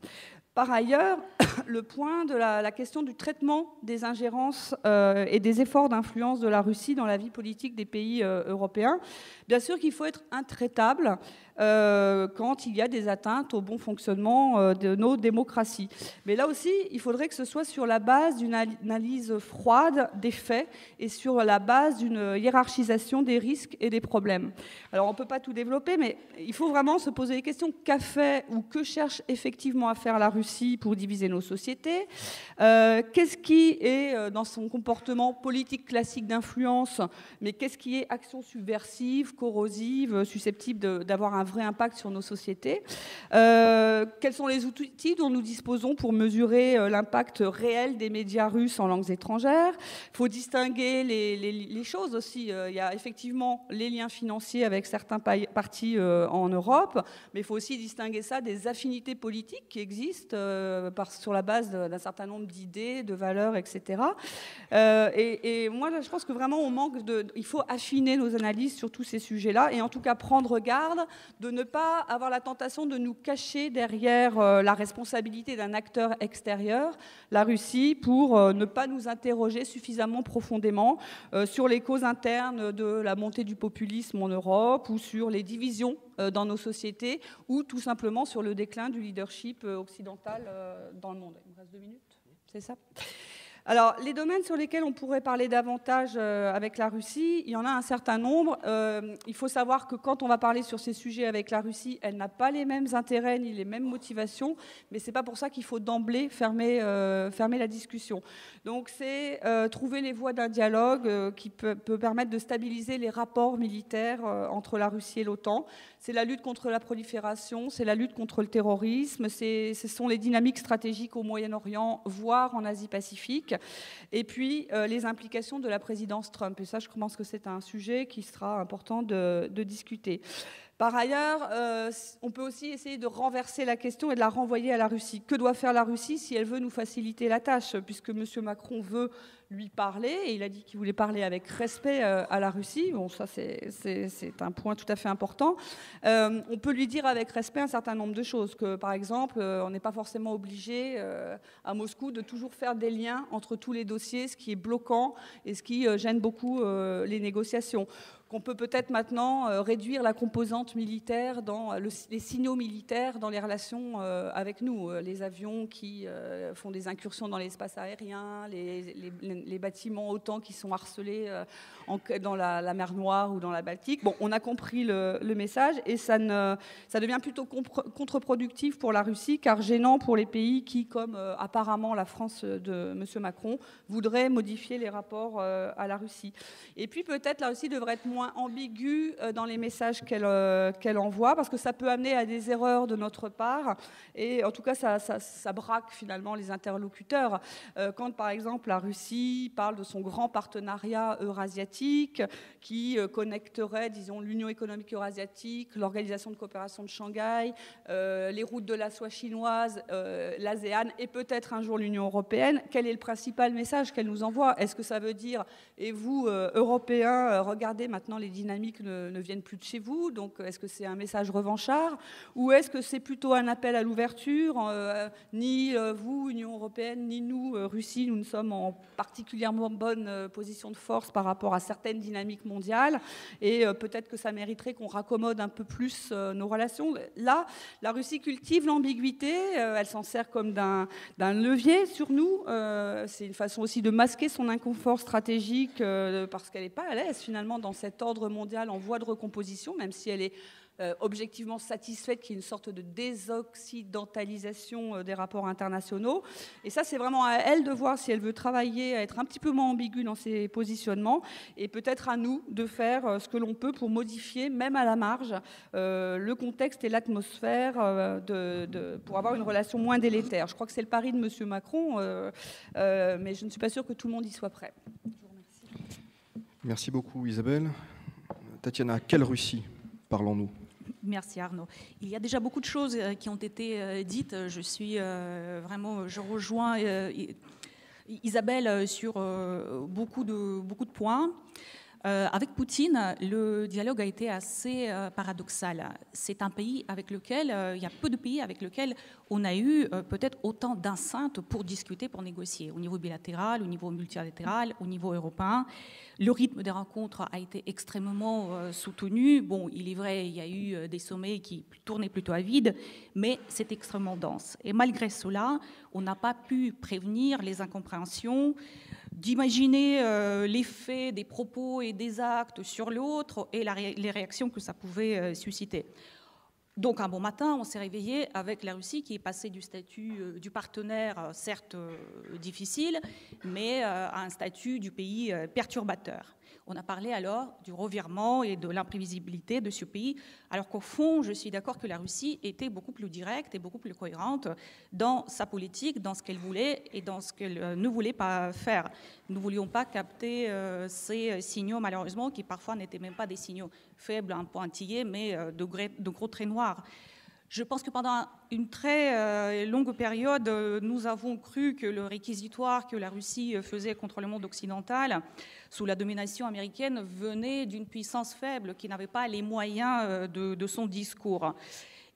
Par ailleurs, le point de la question du traitement des ingérences et des efforts d'influence de la Russie dans la vie politique des pays européens, bien sûr qu'il faut être intraitable quand il y a des atteintes au bon fonctionnement de nos démocraties. Mais là aussi, il faudrait que ce soit sur la base d'une analyse froide des faits et sur la base d'une hiérarchisation des risques et des problèmes. Alors on ne peut pas tout développer, mais il faut vraiment se poser les questions. Qu'a fait ou que cherche effectivement à faire la Russie pour diviser nos sociétés? Qu'est-ce qui est dans son comportement politique classique d'influence, mais qu'est-ce qui est action subversive, corrosive, susceptible d'avoir un vrai impact sur nos sociétés? Quels sont les outils dont nous disposons pour mesurer l'impact réel des médias russes en langues étrangères? Il faut distinguer les choses aussi. Il y a effectivement les liens financiers avec certains partis en Europe, mais il faut aussi distinguer ça des affinités politiques qui existent sur la base d'un certain nombre d'idées, de valeurs, etc. Et moi, là, je pense que vraiment, il faut affiner nos analyses sur tous ces sujets-là et en tout cas prendre garde de ne pas avoir la tentation de nous cacher derrière la responsabilité d'un acteur extérieur, la Russie, pour ne pas nous interroger suffisamment profondément sur les causes internes de la montée du populisme en Europe ou sur les divisions dans nos sociétés ou tout simplement sur le déclin du leadership occidental dans le monde. Il me reste 2 minutes, c'est ça ? Alors, les domaines sur lesquels on pourrait parler davantage avec la Russie, il y en a un certain nombre. Il faut savoir que quand on va parler sur ces sujets avec la Russie, elle n'a pas les mêmes intérêts ni les mêmes motivations, mais ce n'est pas pour ça qu'il faut d'emblée fermer la discussion. Donc, c'est trouver les voies d'un dialogue qui peut permettre de stabiliser les rapports militaires entre la Russie et l'OTAN. C'est la lutte contre la prolifération, c'est la lutte contre le terrorisme, ce sont les dynamiques stratégiques au Moyen-Orient, voire en Asie-Pacifique. Et puis, les implications de la présidence Trump. Et ça, je pense que c'est un sujet qui sera important de discuter. Par ailleurs, on peut aussi essayer de renverser la question et de la renvoyer à la Russie. Que doit faire la Russie si elle veut nous faciliter la tâche? Puisque M. Macron veut lui parler, et il a dit qu'il voulait parler avec respect à la Russie. Bon, ça, c'est un point tout à fait important. On peut lui dire avec respect un certain nombre de choses. Que, par exemple, on n'est pas forcément obligé à Moscou de toujours faire des liens entre tous les dossiers, ce qui est bloquant et ce qui gêne beaucoup les négociations. Qu'on peut peut-être maintenant réduire la composante militaire, les signaux militaires dans les relations avec nous. Les avions qui font des incursions dans l'espace aérien, les bâtiments OTAN qui sont harcelés dans la mer Noire ou dans la Baltique. Bon, on a compris le message et ça devient plutôt contre-productif pour la Russie, car gênant pour les pays qui, comme apparemment la France de M. Macron, voudraient modifier les rapports à la Russie. Et puis peut-être la Russie devrait être moins ambiguë dans les messages qu'elle envoie, parce que ça peut amener à des erreurs de notre part, et en tout cas ça braque finalement les interlocuteurs. Quand par exemple la Russie parle de son grand partenariat eurasiatique qui connecterait, disons, l'Union économique eurasiatique, l'Organisation de coopération de Shanghai, les routes de la soie chinoise, l'ASEAN et peut-être un jour l'Union européenne, quel est le principal message qu'elle nous envoie? Est-ce que ça veut dire, et vous, Européens, regardez maintenant les dynamiques ne viennent plus de chez vous, donc est-ce que c'est un message revanchard ou est-ce que c'est plutôt un appel à l'ouverture? Ni vous, Union européenne, ni nous, Russie, nous ne sommes en particulièrement bonne position de force par rapport à certaines dynamiques mondiales et peut-être que ça mériterait qu'on raccommode un peu plus nos relations. Là, la Russie cultive l'ambiguïté, elle s'en sert comme d'un levier sur nous. C'est une façon aussi de masquer son inconfort stratégique parce qu'elle n'est pas à l'aise finalement dans cet ordre mondial en voie de recomposition, même si elle est objectivement satisfaite qu'il y ait une sorte de désoccidentalisation des rapports internationaux. Et ça, c'est vraiment à elle de voir si elle veut travailler à être un petit peu moins ambiguë dans ses positionnements, et peut-être à nous de faire ce que l'on peut pour modifier, même à la marge, le contexte et l'atmosphère pour avoir une relation moins délétère. Je crois que c'est le pari de M. Macron, mais je ne suis pas sûre que tout le monde y soit prêt. Je vous remercie. Merci beaucoup, Isabelle. Tatiana, quelle Russie parlons-nous? Merci Arnaud. Il y a déjà beaucoup de choses qui ont été dites. Je rejoins Isabelle sur beaucoup de points. Avec Poutine, le dialogue a été assez paradoxal. C'est un pays avec lequel, il y a peu de pays avec lesquels on a eu peut-être autant d'enceintes pour discuter, pour négocier, au niveau bilatéral, au niveau multilatéral, au niveau européen. Le rythme des rencontres a été extrêmement soutenu. Bon, il est vrai, il y a eu des sommets qui tournaient plutôt à vide, mais c'est extrêmement dense. Et malgré cela, on n'a pas pu prévenir les incompréhensions, d'imaginer l'effet des propos et des actes sur l'autre et les réactions que ça pouvait susciter. Donc un bon matin, on s'est réveillé avec la Russie qui est passée du statut du partenaire, certes difficile, mais à un statut du pays perturbateur. On a parlé alors du revirement et de l'imprévisibilité de ce pays, alors qu'au fond, je suis d'accord que la Russie était beaucoup plus directe et beaucoup plus cohérente dans sa politique, dans ce qu'elle voulait et dans ce qu'elle ne voulait pas faire. Nous ne voulions pas capter ces signaux, malheureusement, qui parfois n'étaient même pas des signaux faibles, un pointillés, mais de gros traits noirs. Je pense que pendant une très longue période, nous avons cru que le réquisitoire que la Russie faisait contre le monde occidental, sous la domination américaine, venait d'une puissance faible qui n'avait pas les moyens de son discours.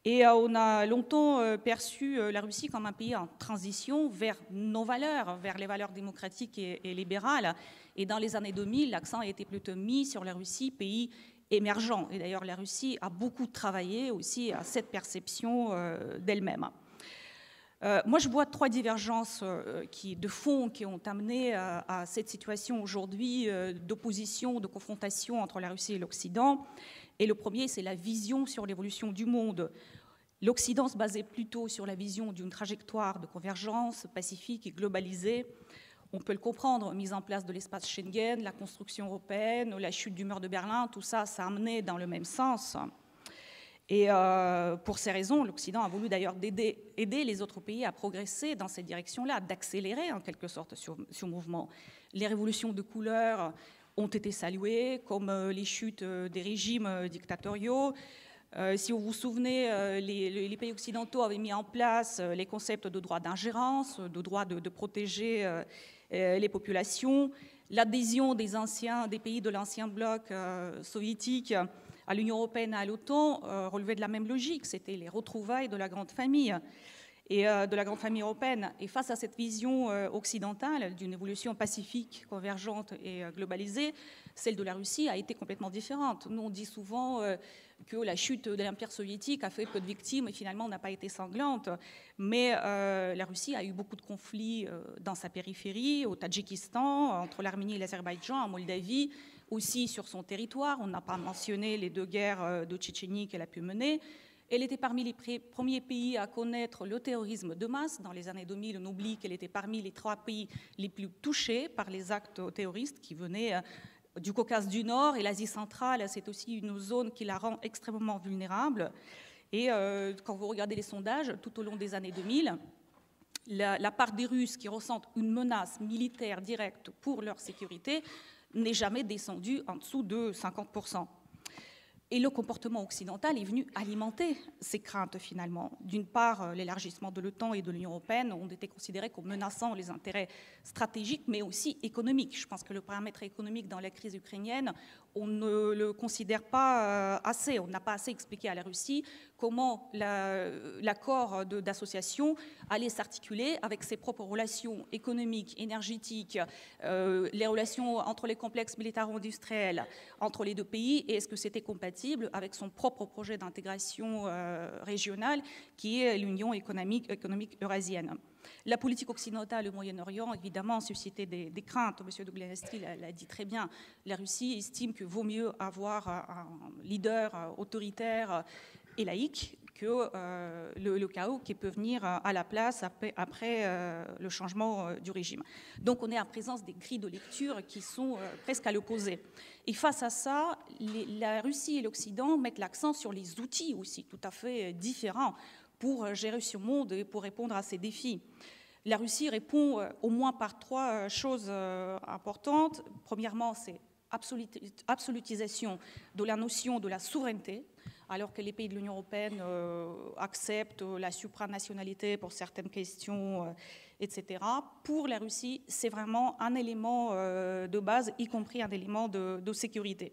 Et on a longtemps perçu la Russie comme un pays en transition vers nos valeurs, vers les valeurs démocratiques et libérales. Et dans les années 2000, l'accent a été plutôt mis sur la Russie, pays émergent. Et d'ailleurs, la Russie a beaucoup travaillé aussi à cette perception d'elle-même. Moi, je vois trois divergences de fond qui ont amené à cette situation aujourd'hui d'opposition, de confrontation entre la Russie et l'Occident. Et le premier, c'est la vision sur l'évolution du monde. L'Occident se basait plutôt sur la vision d'une trajectoire de convergence pacifique et globalisée. On peut le comprendre, mise en place de l'espace Schengen, la construction européenne, la chute du mur de Berlin, tout ça, ça a amené dans le même sens. Et pour ces raisons, l'Occident a voulu d'ailleurs aider les autres pays à progresser dans cette direction-là, d'accélérer en quelque sorte ce mouvement. Les révolutions de couleur ont été saluées, comme les chutes des régimes dictatoriaux. Si vous vous souvenez, les pays occidentaux avaient mis en place les concepts de droit d'ingérence, de droit de protéger les populations. L'adhésion des pays de l'ancien bloc soviétique à l'Union européenne et à l'OTAN relevait de la même logique. C'était les retrouvailles de la grande famille et de la grande famille européenne. Et face à cette vision occidentale d'une évolution pacifique, convergente et globalisée, celle de la Russie a été complètement différente. Nous, on dit souvent que la chute de l'Empire soviétique a fait peu de victimes et finalement n'a pas été sanglante. Mais la Russie a eu beaucoup de conflits dans sa périphérie, au Tadjikistan, entre l'Arménie et l'Azerbaïdjan, en Moldavie, aussi sur son territoire. On n'a pas mentionné les deux guerres de Tchétchénie qu'elle a pu mener. Elle était parmi les premiers pays à connaître le terrorisme de masse. Dans les années 2000, on oublie qu'elle était parmi les 3 pays les plus touchés par les actes terroristes qui venaient du Caucase du Nord, et l'Asie centrale, c'est aussi une zone qui la rend extrêmement vulnérable. Et quand vous regardez les sondages, tout au long des années 2000, la part des Russes qui ressentent une menace militaire directe pour leur sécurité n'est jamais descendue en dessous de 50%. Et le comportement occidental est venu alimenter ces craintes finalement. D'une part, l'élargissement de l'OTAN et de l'Union européenne ont été considérés comme menaçant les intérêts stratégiques, mais aussi économiques. Je pense que le paramètre économique dans la crise ukrainienne, on ne le considère pas assez. On n'a pas assez expliqué à la Russie comment l'accord d'association allait s'articuler avec ses propres relations économiques, énergétiques, les relations entre les complexes militaro-industriels entre les deux pays, et est-ce que c'était compatible avec son propre projet d'intégration régionale qui est l'Union économique eurasienne. La politique occidentale au Moyen-Orient, évidemment, suscitait des craintes. M. Douglas-Estrie l'a dit très bien. La Russie estime qu'il vaut mieux avoir un leader autoritaire et laïque que le chaos qui peut venir à la place après le changement du régime. Donc on est en présence des grilles de lecture qui sont presque à l'opposé. Et face à ça, la Russie et l'Occident mettent l'accent sur les outils aussi tout à fait différents pour gérer ce monde et pour répondre à ces défis. La Russie répond au moins par trois choses importantes. Premièrement, c'est absolutisation de la notion de la souveraineté, alors que les pays de l'Union européenne acceptent la supranationalité pour certaines questions, etc. Pour la Russie, c'est vraiment un élément de base, y compris un élément de sécurité.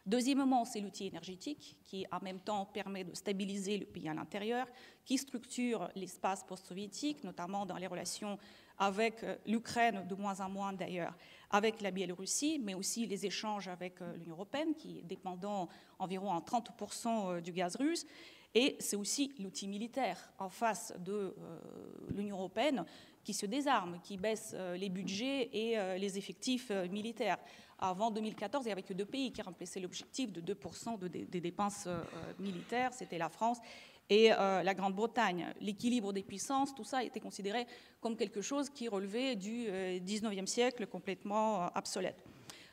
Deuxièmement, c'est l'outil énergétique qui, en même temps, permet de stabiliser le pays à l'intérieur, qui structure l'espace post-soviétique, notamment dans les relations avec l'Ukraine, de moins en moins d'ailleurs, avec la Biélorussie, mais aussi les échanges avec l'Union européenne, qui est dépendant environ en 30% du gaz russe. Et c'est aussi l'outil militaire en face de l'Union européenne qui se désarme, qui baisse les budgets et les effectifs militaires. Avant 2014, il n'y avait que deux pays qui remplissaient l'objectif de 2% des dépenses militaires, c'était la France et la Grande-Bretagne. L'équilibre des puissances, tout ça était considéré comme quelque chose qui relevait du 19e siècle, complètement obsolète.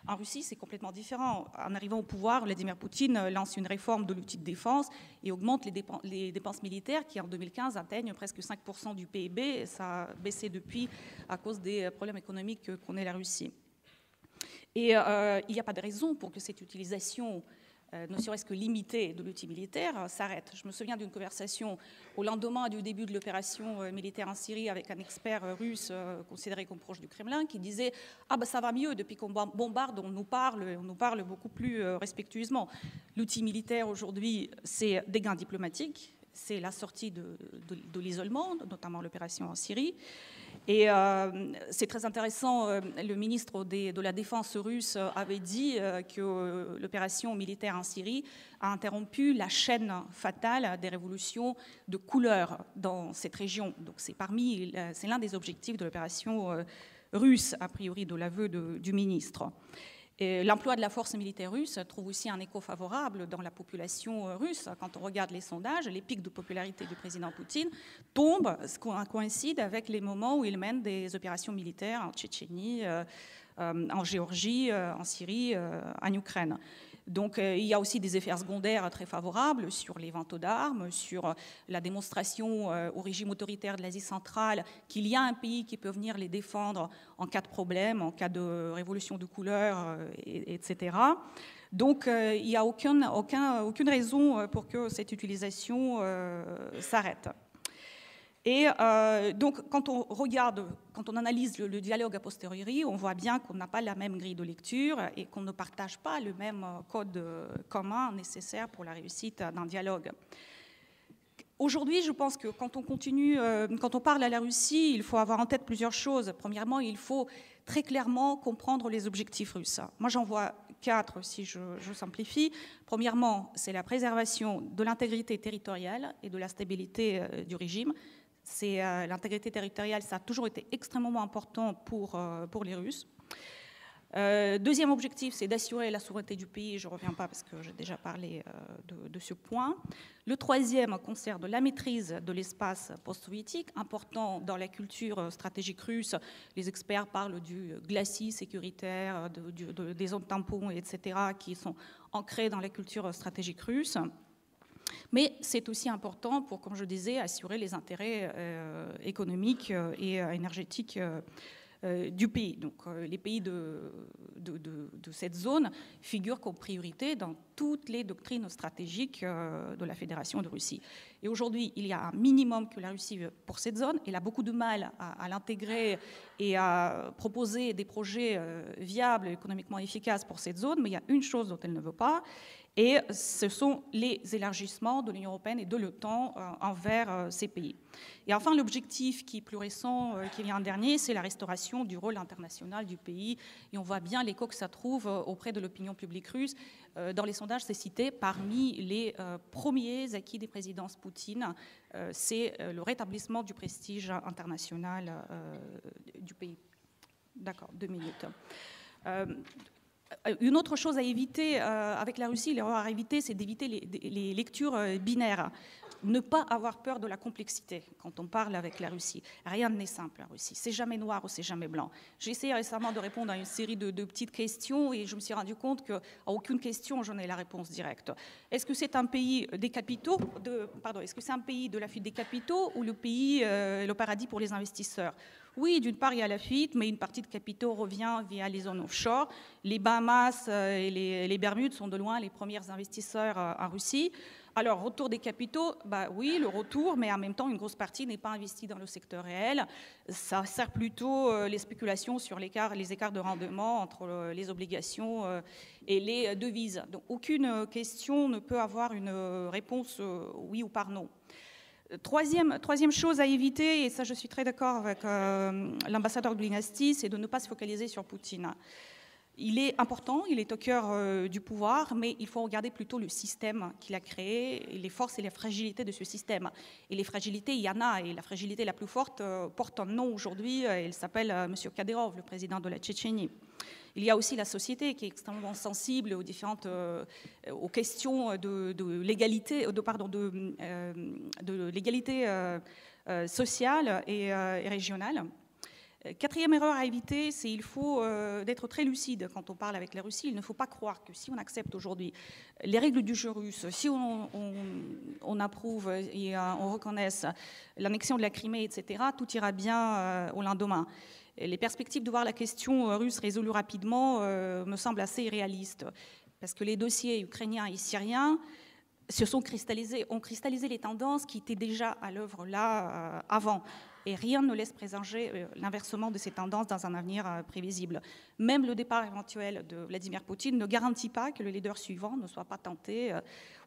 En Russie, c'est complètement différent. En arrivant au pouvoir, Vladimir Poutine lance une réforme de l'outil de défense et augmente les dépenses militaires qui, en 2015, atteignent presque 5% du PIB. Et ça a baissé depuis à cause des problèmes économiques que connaît la Russie. Et il n'y a pas de raison pour que cette utilisation, ne serait-ce que limitée, de l'outil militaire s'arrête. Je me souviens d'une conversation au lendemain du début de l'opération militaire en Syrie avec un expert russe considéré comme proche du Kremlin qui disait « Ah ben ça va mieux, depuis qu'on bombarde, on nous parle beaucoup plus respectueusement. L'outil militaire aujourd'hui, c'est des gains diplomatiques, c'est la sortie de l'isolement, notamment l'opération en Syrie. Et c'est très intéressant, le ministre de la Défense russe avait dit que l'opération militaire en Syrie a interrompu la chaîne fatale des révolutions de couleur dans cette région. Donc c'est l'un des objectifs de l'opération russe, a priori de l'aveu du ministre. L'emploi de la force militaire russe trouve aussi un écho favorable dans la population russe. Quand on regarde les sondages, les pics de popularité du président Poutine coïncident avec les moments où il mène des opérations militaires en Tchétchénie, en Géorgie, en Syrie, en Ukraine. Donc il y a aussi des effets secondaires très favorables sur les ventes d'armes, sur la démonstration au régime autoritaire de l'Asie centrale qu'il y a un pays qui peut venir les défendre en cas de problème, en cas de révolution de couleur, etc. Donc il n'y a aucune raison pour que cette utilisation s'arrête. Et donc, quand on analyse le dialogue a posteriori, on voit bien qu'on n'a pas la même grille de lecture et qu'on ne partage pas le même code commun nécessaire pour la réussite d'un dialogue. Aujourd'hui, je pense que quand on parle à la Russie, il faut avoir en tête plusieurs choses. Premièrement, il faut très clairement comprendre les objectifs russes. Moi, j'en vois 4 si je simplifie. Premièrement, c'est la préservation de l'intégrité territoriale et de la stabilité du régime. L'intégrité territoriale, ça a toujours été extrêmement important pour les Russes. Deuxième objectif, c'est d'assurer la souveraineté du pays. Je ne reviens pas parce que j'ai déjà parlé de ce point. Le troisième concerne la maîtrise de l'espace post-soviétique, important dans la culture stratégique russe. Les experts parlent du glacis sécuritaire, des zones tampons, etc., qui sont ancrées dans la culture stratégique russe. Mais c'est aussi important pour, comme je disais, assurer les intérêts économiques et énergétiques du pays. Donc les pays de cette zone figurent comme priorité dans toutes les doctrines stratégiques de la Fédération de Russie. Et aujourd'hui, il y a un minimum que la Russie veut pour cette zone. Elle a beaucoup de mal à l'intégrer et à proposer des projets viables, économiquement efficaces pour cette zone, mais il y a une chose dont elle ne veut pas, Et ce sont les élargissements de l'Union européenne et de l'OTAN envers ces pays. Et enfin, l'objectif qui est plus récent, qui vient dernier, c'est la restauration du rôle international du pays. Et on voit bien l'écho que ça trouve auprès de l'opinion publique russe. Dans les sondages, c'est cité parmi les premiers acquis des présidences Poutine. C'est le rétablissement du prestige international du pays. D'accord, 2 minutes. Une autre chose à éviter avec la Russie, l'erreur à éviter, c'est d'éviter les lectures binaires. Ne pas avoir peur de la complexité quand on parle avec la Russie. Rien n'est simple en Russie. C'est jamais noir ou c'est jamais blanc. J'ai essayé récemment de répondre à une série de petites questions et je me suis rendu compte qu'à aucune question je n'ai la réponse directe. Est-ce que c'est un pays des capitaux, est-ce que c'est un pays de la fuite des capitaux ou le paradis pour les investisseurs? Oui, d'une part, il y a la fuite, mais une partie de capitaux revient via les zones offshore. Les Bahamas et les Bermudes sont de loin les premiers investisseurs en Russie. Alors, retour des capitaux, oui, le retour, mais en même temps, une grosse partie n'est pas investie dans le secteur réel. Ça sert plutôt les spéculations sur les écarts de rendement entre les obligations et les devises. Donc, aucune question ne peut avoir une réponse oui ou par non. Troisième chose à éviter, et ça je suis très d'accord avec l'ambassadeur de Blinasti, c'est de ne pas se focaliser sur Poutine. Il est important, il est au cœur du pouvoir, mais il faut regarder plutôt le système qu'il a créé, et les forces et les fragilités de ce système. Et les fragilités, il y en a, et la fragilité la plus forte porte un nom aujourd'hui, il s'appelle M. Kadyrov, le président de la Tchétchénie. Il y a aussi la société qui est extrêmement sensible aux questions de l'égalité, de l'égalité sociale et régionale. Quatrième erreur à éviter, c'est qu'il faut d'être très lucide quand on parle avec la Russie. Il ne faut pas croire que si on accepte aujourd'hui les règles du jeu russe, si on approuve et on reconnaisse l'annexion de la Crimée, etc., tout ira bien au lendemain. Les perspectives de voir la question russe résolue rapidement me semblent assez irréalistes, parce que les dossiers ukrainiens et syriens ont cristallisé les tendances qui étaient déjà à l'œuvre là avant. Et rien ne laisse présager l'inversement de ces tendances dans un avenir prévisible. Même le départ éventuel de Vladimir Poutine ne garantit pas que le leader suivant ne soit pas tenté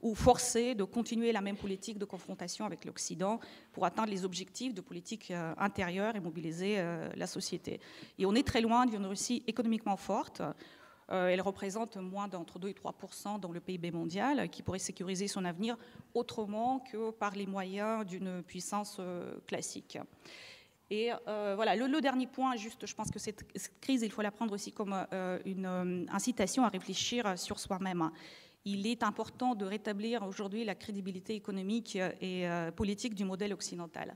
ou forcé de continuer la même politique de confrontation avec l'Occident pour atteindre les objectifs de politique intérieure et mobiliser la société. Et on est très loin d'une Russie économiquement forte. Elle représente moins d'entre 2 et 3% dans le PIB mondial, qui pourrait sécuriser son avenir autrement que par les moyens d'une puissance classique. Et voilà, le dernier point, juste, je pense que cette crise, il faut la prendre aussi comme une incitation à réfléchir sur soi-même. Il est important de rétablir aujourd'hui la crédibilité économique et politique du modèle occidental.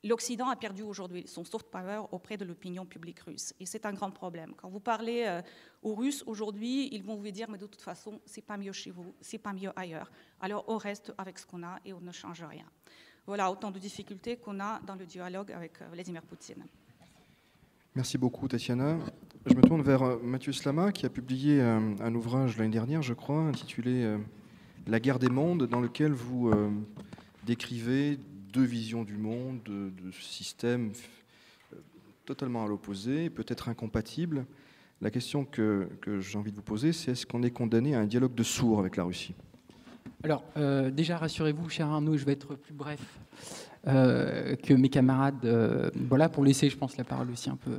L'Occident a perdu aujourd'hui son soft power auprès de l'opinion publique russe. Et c'est un grand problème. Quand vous parlez aux Russes aujourd'hui, ils vont vous dire « mais de toute façon, c'est pas mieux chez vous, c'est pas mieux ailleurs. Alors on reste avec ce qu'on a et on ne change rien ». Voilà autant de difficultés qu'on a dans le dialogue avec Vladimir Poutine. Merci beaucoup, Tatiana. Je me tourne vers Mathieu Slama, qui a publié un ouvrage l'année dernière, je crois, intitulé « La guerre des mondes », dans lequel vous décrivez deux visions du monde, de systèmes totalement à l'opposé, peut-être incompatibles. La question que j'ai envie de vous poser, c'est est-ce qu'on est condamné à un dialogue de sourds avec la Russie ? Alors, déjà, rassurez-vous, cher Arnaud, je vais être plus bref que mes camarades. Voilà, pour laisser, je pense, la parole aussi un peu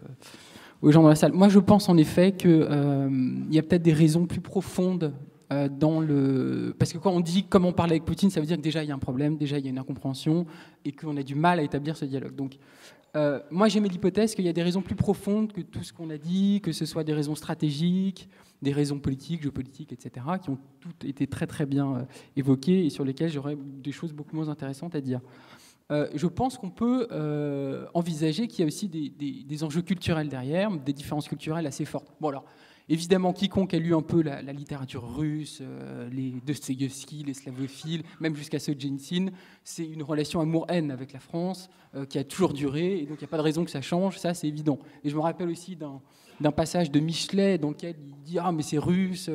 aux gens dans la salle. Moi, je pense en effet qu'il y a peut-être des raisons plus profondes parce que quand on dit comment on parle avec Poutine, ça veut dire que déjà il y a un problème, déjà il y a une incompréhension et qu'on a du mal à établir ce dialogue. Donc moi j'émets l'hypothèse qu'il y a des raisons plus profondes que tout ce qu'on a dit, que ce soit des raisons stratégiques, des raisons politiques, géopolitiques, etc., qui ont toutes été très très bien évoquées et sur lesquelles j'aurais des choses beaucoup moins intéressantes à dire. Je pense qu'on peut envisager qu'il y a aussi des enjeux culturels derrière, des différences culturelles assez fortes. Bon alors, évidemment, quiconque a lu un peu la littérature russe, les Dostoïevski, les slavophiles, même jusqu'à Solzhenitsyn, c'est une relation amour-haine avec la France qui a toujours duré, et donc il n'y a pas de raison que ça change, ça c'est évident. Et je me rappelle aussi d'un passage de Michelet dans lequel il dit « Ah mais c'est russe,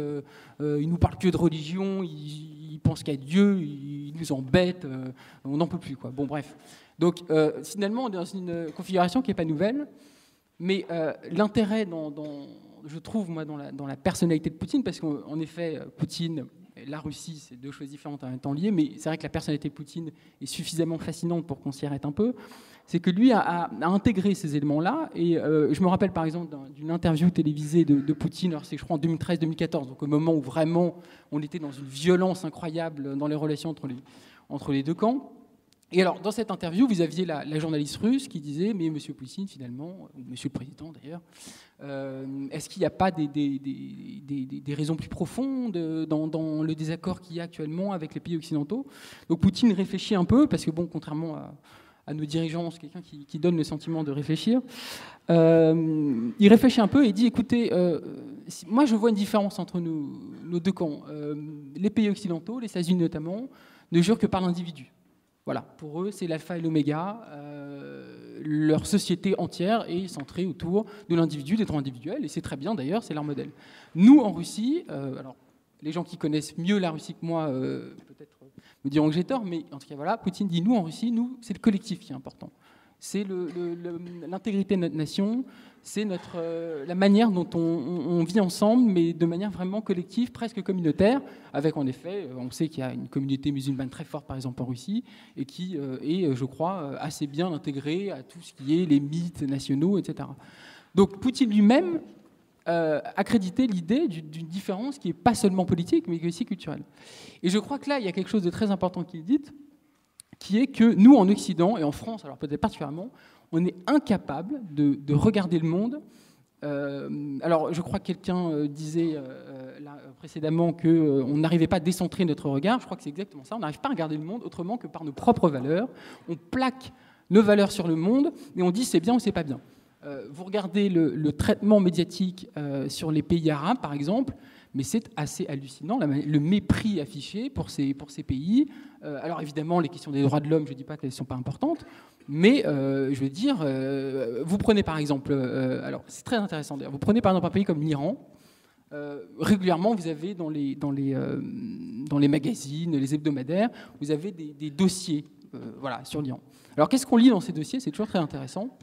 ils nous parlent que de religion, ils pensent qu'à Dieu, ils nous embêtent, on n'en peut plus. » quoi. Bon bref. Donc finalement, on est dans une configuration qui n'est pas nouvelle, mais l'intérêt je trouve, moi, dans la personnalité de Poutine, parce qu'en effet, Poutine, la Russie, c'est deux choses différentes en même temps liées, mais c'est vrai que la personnalité de Poutine est suffisamment fascinante pour qu'on s'y arrête un peu. C'est que lui a intégré ces éléments-là. Et je me rappelle par exemple d'une interview télévisée de Poutine, alors c'est je crois en 2013-2014, donc au moment où vraiment on était dans une violence incroyable dans les relations entre les deux camps. Et alors, dans cette interview, vous aviez la journaliste russe qui disait « Mais Monsieur Poutine, finalement, ou Monsieur le Président d'ailleurs, est-ce qu'il n'y a pas des raisons plus profondes dans le désaccord qu'il y a actuellement avec les pays occidentaux ?» Donc Poutine réfléchit un peu, parce que bon, contrairement à nos dirigeants, c'est quelqu'un qui donne le sentiment de réfléchir. Il réfléchit un peu et dit « Écoutez, moi je vois une différence entre nos deux camps. Les pays occidentaux, les États-Unis notamment, ne jurent que par l'individu. Voilà, pour eux, c'est l'alpha et l'oméga. Leur société entière est centrée autour de l'individu, des droits individuels, et c'est très bien d'ailleurs, c'est leur modèle. Nous, en Russie, alors les gens qui connaissent mieux la Russie que moi, peut-être me diront que j'ai tort, mais en tout cas, voilà, Poutine dit nous, en Russie, nous, c'est le collectif qui est important. C'est l'intégrité de notre nation, c'est la manière dont on vit ensemble, mais de manière vraiment collective, presque communautaire, avec en effet, on sait qu'il y a une communauté musulmane très forte, par exemple en Russie, et qui est, je crois, assez bien intégrée à tout ce qui est les mythes nationaux, etc. Donc Poutine lui-même a crédité l'idée d'une différence qui n'est pas seulement politique, mais aussi culturelle. Et je crois que là, il y a quelque chose de très important qu'il dit, qui est que nous, en Occident, et en France, alors peut-être particulièrement, on est incapable de regarder le monde. Alors, je crois que quelqu'un disait là, précédemment qu'on n'arrivait pas à décentrer notre regard. Je crois que c'est exactement ça. On n'arrive pas à regarder le monde autrement que par nos propres valeurs. On plaque nos valeurs sur le monde et on dit c'est bien ou c'est pas bien. Vous regardez le traitement médiatique sur les pays arabes, par exemple, mais c'est assez hallucinant, le mépris affiché pour ces pays. Alors évidemment, les questions des droits de l'homme, je ne dis pas qu'elles ne sont pas importantes, mais je veux dire, vous prenez par exemple, alors c'est très intéressant d'ailleurs, vous prenez par exemple un pays comme l'Iran, régulièrement vous avez dans les magazines, les hebdomadaires, vous avez des dossiers voilà, sur l'Iran. Alors qu'est-ce qu'on lit dans ces dossiers? C'est toujours très intéressant.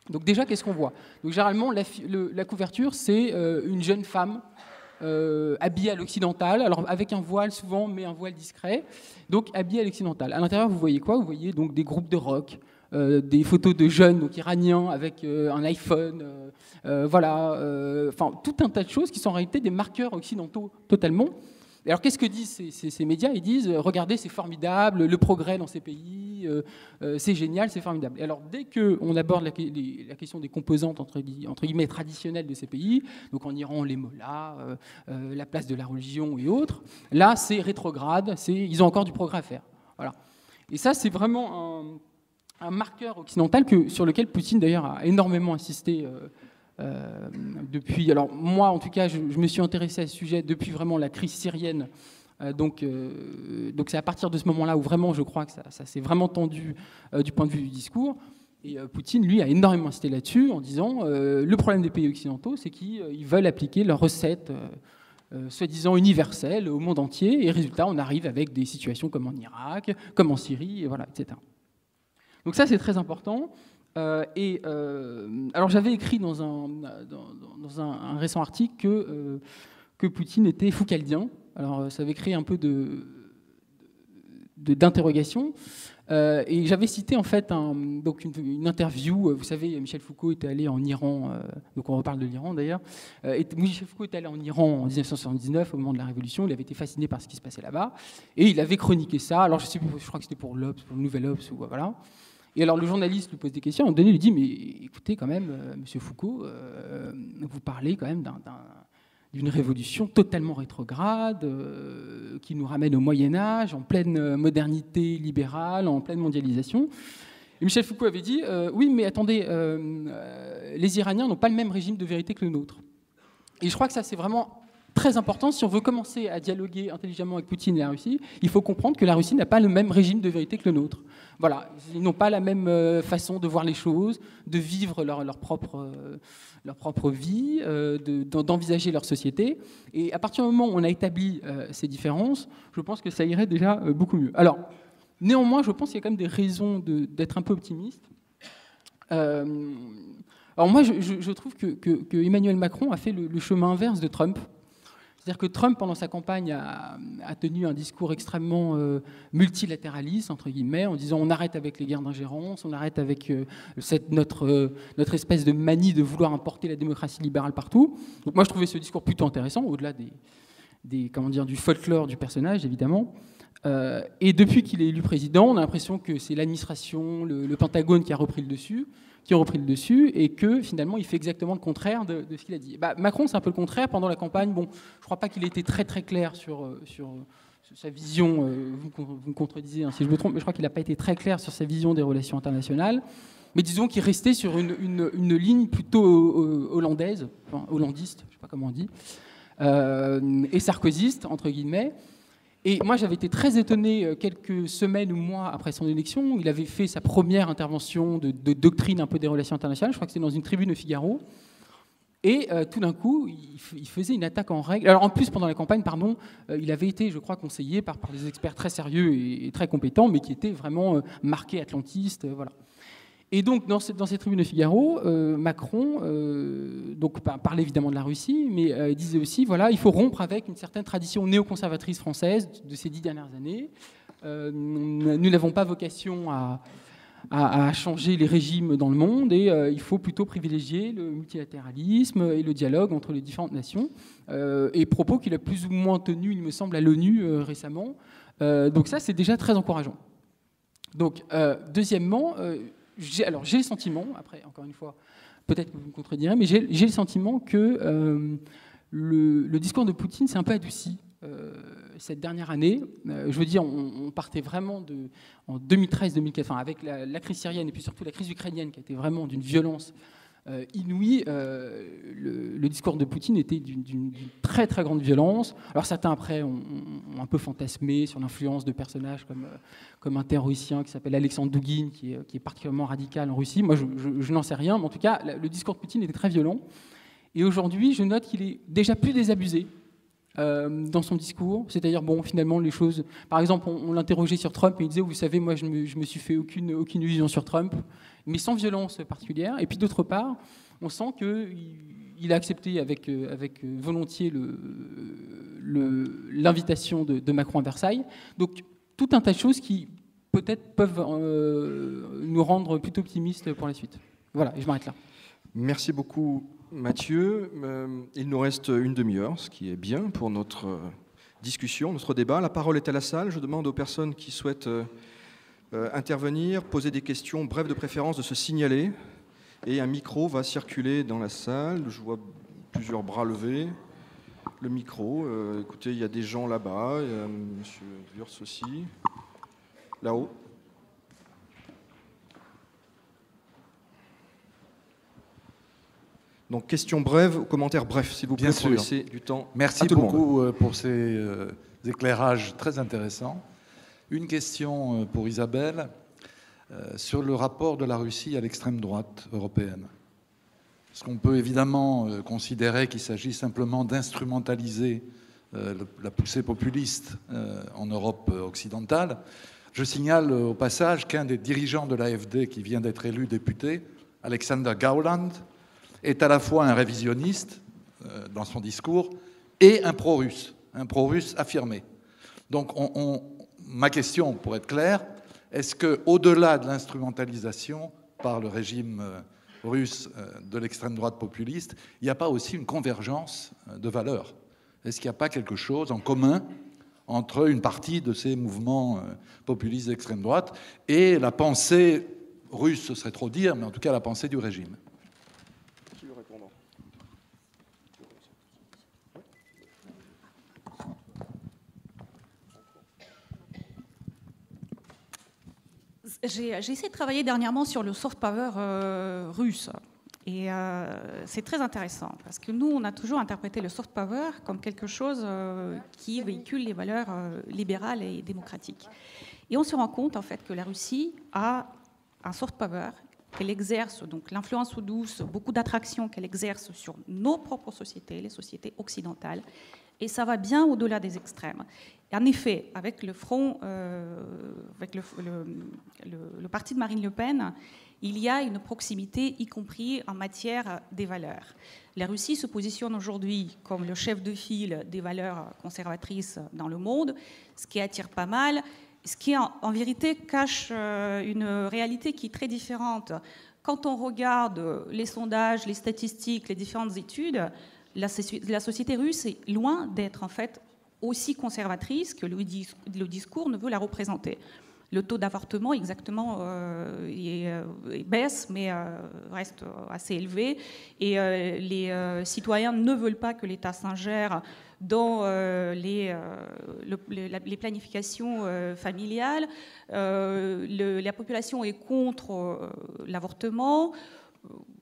Donc déjà, qu'est-ce qu'on voit? Donc généralement, la couverture, c'est une jeune femme habillée à l'occidental, alors avec un voile souvent, mais un voile discret, donc habillée à l'occidental. À l'intérieur, vous voyez quoi? Vous voyez donc des groupes de rock, des photos de jeunes donc iraniens avec un iPhone, voilà, enfin tout un tas de choses qui sont en réalité des marqueurs occidentaux totalement. Et alors qu'est-ce que disent ces médias? Ils disent regardez, c'est formidable, le progrès dans ces pays, c'est génial, c'est formidable. Et alors dès qu'on aborde la question des composantes entre guillemets traditionnelles de ces pays, donc en Iran les mollahs, la place de la religion et autres, là c'est rétrograde, ils ont encore du progrès à faire. Voilà. Et ça c'est vraiment un marqueur occidental sur lequel Poutine d'ailleurs a énormément insisté. Depuis, alors moi en tout cas, je me suis intéressé à ce sujet depuis vraiment la crise syrienne. Donc c'est à partir de ce moment-là où vraiment je crois que ça s'est vraiment tendu du point de vue du discours. Et Poutine, lui, a énormément insisté là-dessus en disant le problème des pays occidentaux, c'est qu'ils veulent appliquer leurs recettes soi-disant universelles au monde entier. Et résultat, on arrive avec des situations comme en Irak, comme en Syrie, et voilà, etc. Donc ça, c'est très important. Alors j'avais écrit dans un récent article que Poutine était foucaldien. Alors ça avait créé un peu d'interrogation. Et j'avais cité en fait donc une interview. Vous savez, Michel Foucault était allé en Iran, donc on reparle de l'Iran d'ailleurs. Michel Foucault était allé en Iran en 1979 au moment de la Révolution. Il avait été fasciné par ce qui se passait là-bas et il avait chroniqué ça. Alors je crois que c'était pour l'Obs, pour le Nouvel Obs ou voilà. Et alors le journaliste lui pose des questions, à un moment donné, il lui dit « Mais écoutez quand même, monsieur Foucault, vous parlez quand même d'une révolution totalement rétrograde, qui nous ramène au Moyen-Âge, en pleine modernité libérale, en pleine mondialisation. » Et Michel Foucault avait dit « Oui, mais attendez, les Iraniens n'ont pas le même régime de vérité que le nôtre. » Et je crois que ça, c'est vraiment très important. Si on veut commencer à dialoguer intelligemment avec Poutine et la Russie, il faut comprendre que la Russie n'a pas le même régime de vérité que le nôtre. Voilà, ils n'ont pas la même façon de voir les choses, de vivre leur propre vie, d'envisager leur société. Et à partir du moment où on a établi ces différences, je pense que ça irait déjà beaucoup mieux. Alors, néanmoins, je pense qu'il y a quand même des raisons d'être un peu optimiste. Alors moi, je trouve que Emmanuel Macron a fait le chemin inverse de Trump. C'est-à-dire que Trump, pendant sa campagne, a tenu un discours extrêmement multilatéraliste, entre guillemets, en disant on arrête avec les guerres d'ingérence, on arrête avec notre espèce de manie de vouloir importer la démocratie libérale partout. Donc moi, je trouvais ce discours plutôt intéressant, au-delà du folklore du personnage, évidemment. Et depuis qu'il est élu président, on a l'impression que c'est l'administration, le Pentagone qui ont repris le dessus, et que finalement il fait exactement le contraire de ce qu'il a dit. Macron, c'est un peu le contraire. Pendant la campagne, bon, je ne crois pas qu'il ait été très très clair sur sa vision. Vous me contredisez si je me trompe, mais je crois qu'il n'a pas été très clair sur sa vision des relations internationales. Mais disons qu'il restait sur une ligne plutôt hollandaise, enfin, hollandiste, je ne sais pas comment on dit, et sarkozyste, entre guillemets. Et moi, j'avais été très étonné quelques semaines ou mois après son élection. Il avait fait sa première intervention de doctrine un peu des relations internationales. Je crois que c'était dans une tribune au Figaro. Et tout d'un coup, il faisait une attaque en règle. Alors en plus, pendant la campagne, il avait été, je crois, conseillé par des experts très sérieux et très compétents, mais qui étaient vraiment marqués atlantistes. Voilà. Et donc, dans cette tribune de Figaro, Macron parlait évidemment de la Russie, mais disait aussi, voilà, il faut rompre avec une certaine tradition néoconservatrice française de ces 10 dernières années. Nous n'avons pas vocation à changer les régimes dans le monde, et il faut plutôt privilégier le multilatéralisme et le dialogue entre les différentes nations, et propos qu'il a plus ou moins tenus, il me semble, à l'ONU récemment. Donc ça, c'est déjà très encourageant. Donc, deuxièmement... j'ai le sentiment, après, encore une fois, peut-être que vous me contredirez, mais j'ai le sentiment que le discours de Poutine s'est un peu adouci cette dernière année. Je veux dire, on partait vraiment en 2013-2014, enfin, avec la crise syrienne et puis surtout la crise ukrainienne qui a été vraiment d'une violence inouïe. Le discours de Poutine était d'une très très grande violence. Alors certains après ont un peu fantasmé sur l'influence de personnages comme un terroriste qui s'appelle Alexandre Douguine, qui est particulièrement radical en Russie. Moi, je n'en sais rien, mais en tout cas, le discours de Poutine était très violent. Et aujourd'hui, je note qu'il est déjà plus désabusé dans son discours. C'est-à-dire, bon, finalement, les choses... Par exemple, on l'interrogeait sur Trump et il disait, vous savez, moi, je me suis fait aucune illusion sur Trump, mais sans violence particulière. Et puis, d'autre part, on sent qu'il a accepté avec volontiers l'invitation de Macron à Versailles. Donc, tout un tas de choses qui, peut-être, peuvent nous rendre plutôt optimistes pour la suite. Voilà, et je m'arrête là. Merci beaucoup, Mathieu. Il nous reste une demi-heure, ce qui est bien pour notre discussion, notre débat. La parole est à la salle. Je demande aux personnes qui souhaitent intervenir, poser des questions, bref de préférence, de se signaler. Et un micro va circuler dans la salle. Je vois plusieurs bras levés. Le micro, écoutez, il y a des gens là-bas. Il y a M. Wurtz aussi. Là-haut. Donc, questions brèves, commentaires brefs, s'il vous plaît, pour laisser du temps Merci à tout le monde. beaucoup pour ces éclairages très intéressants. Une question pour Isabelle sur le rapport de la Russie à l'extrême droite européenne. Est-ce qu'on peut évidemment considérer qu'il s'agit simplement d'instrumentaliser la poussée populiste en Europe occidentale? Je signale au passage qu'un des dirigeants de l'AfD qui vient d'être élu député, Alexander Gauland, est à la fois un révisionniste dans son discours et un pro-russe affirmé. Donc ma question, pour être claire, est-ce qu'au-delà de l'instrumentalisation par le régime russe de l'extrême droite populiste, il n'y a pas aussi une convergence de valeurs? Est-ce qu'il n'y a pas quelque chose en commun entre une partie de ces mouvements populistes d'extrême droite et la pensée russe, ce serait trop dire, mais en tout cas la pensée du régime? Qui veut répondre? J'ai essayé de travailler dernièrement sur le soft power russe. Et c'est très intéressant, parce que nous, on a toujours interprété le soft power comme quelque chose qui véhicule les valeurs libérales et démocratiques. Et on se rend compte, en fait, que la Russie a un soft power, qu'elle exerce, donc l'influence douce, beaucoup d'attractions qu'elle exerce sur nos propres sociétés, les sociétés occidentales, et ça va bien au-delà des extrêmes. Et en effet, avec le front, avec le parti de Marine Le Pen, il y a une proximité, y compris en matière des valeurs. La Russie se positionne aujourd'hui comme le chef de file des valeurs conservatrices dans le monde, ce qui attire pas mal, ce qui en vérité cache une réalité qui est très différente. Quand on regarde les sondages, les statistiques, les différentes études, la société russe est loin d'être en fait aussi conservatrice que le discours ne veut la représenter. Le taux d'avortement exactement baisse, mais reste assez élevé. Et les citoyens ne veulent pas que l'État s'ingère dans les planifications familiales. La population est contre l'avortement.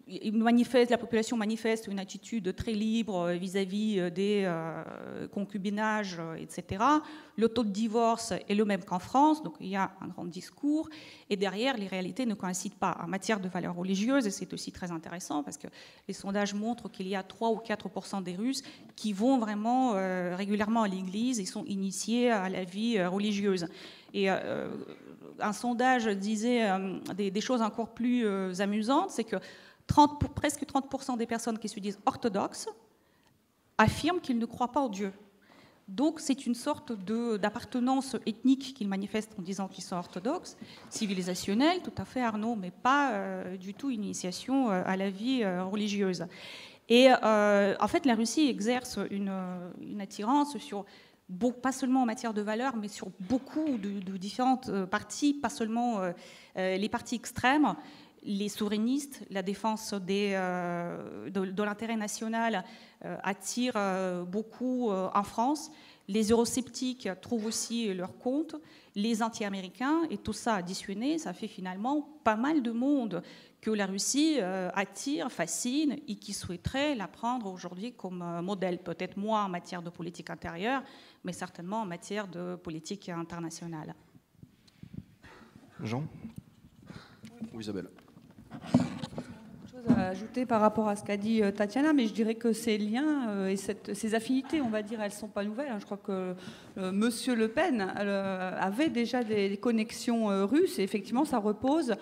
La population manifeste une attitude très libre vis-à-vis des concubinages, etc. Le taux de divorce est le même qu'en France, donc il y a un grand discours. Et derrière, les réalités ne coïncident pas. En matière de valeurs religieuses, et c'est aussi très intéressant parce que les sondages montrent qu'il y a 3 ou 4% des Russes qui vont vraiment régulièrement à l'église et sont initiés à la vie religieuse. Et un sondage disait des choses encore plus amusantes, c'est que presque 30% des personnes qui se disent orthodoxes affirment qu'ils ne croient pas en Dieu. Donc c'est une sorte d'appartenance ethnique qu'ils manifestent en disant qu'ils sont orthodoxes, civilisationnelle, tout à fait Arnaud, mais pas du tout une initiation à la vie religieuse. Et en fait la Russie exerce une attirance sur, pas seulement en matière de valeurs, mais sur beaucoup de différentes parties, pas seulement les partis extrêmes. Les souverainistes, la défense de l'intérêt national attire beaucoup en France. Les eurosceptiques trouvent aussi leur compte. Les anti-américains, et tout ça additionné, ça fait finalement pas mal de monde que la Russie attire, fascine et qui souhaiterait la prendre aujourd'hui comme modèle. Peut-être moins en matière de politique intérieure, mais certainement en matière de politique internationale. Jean ou Isabelle? À ajouter par rapport à ce qu'a dit Tatiana, mais je dirais que ces liens et ces affinités, on va dire, elles ne sont pas nouvelles. Je crois que Monsieur Le Pen avait déjà des connexions russes et effectivement ça repose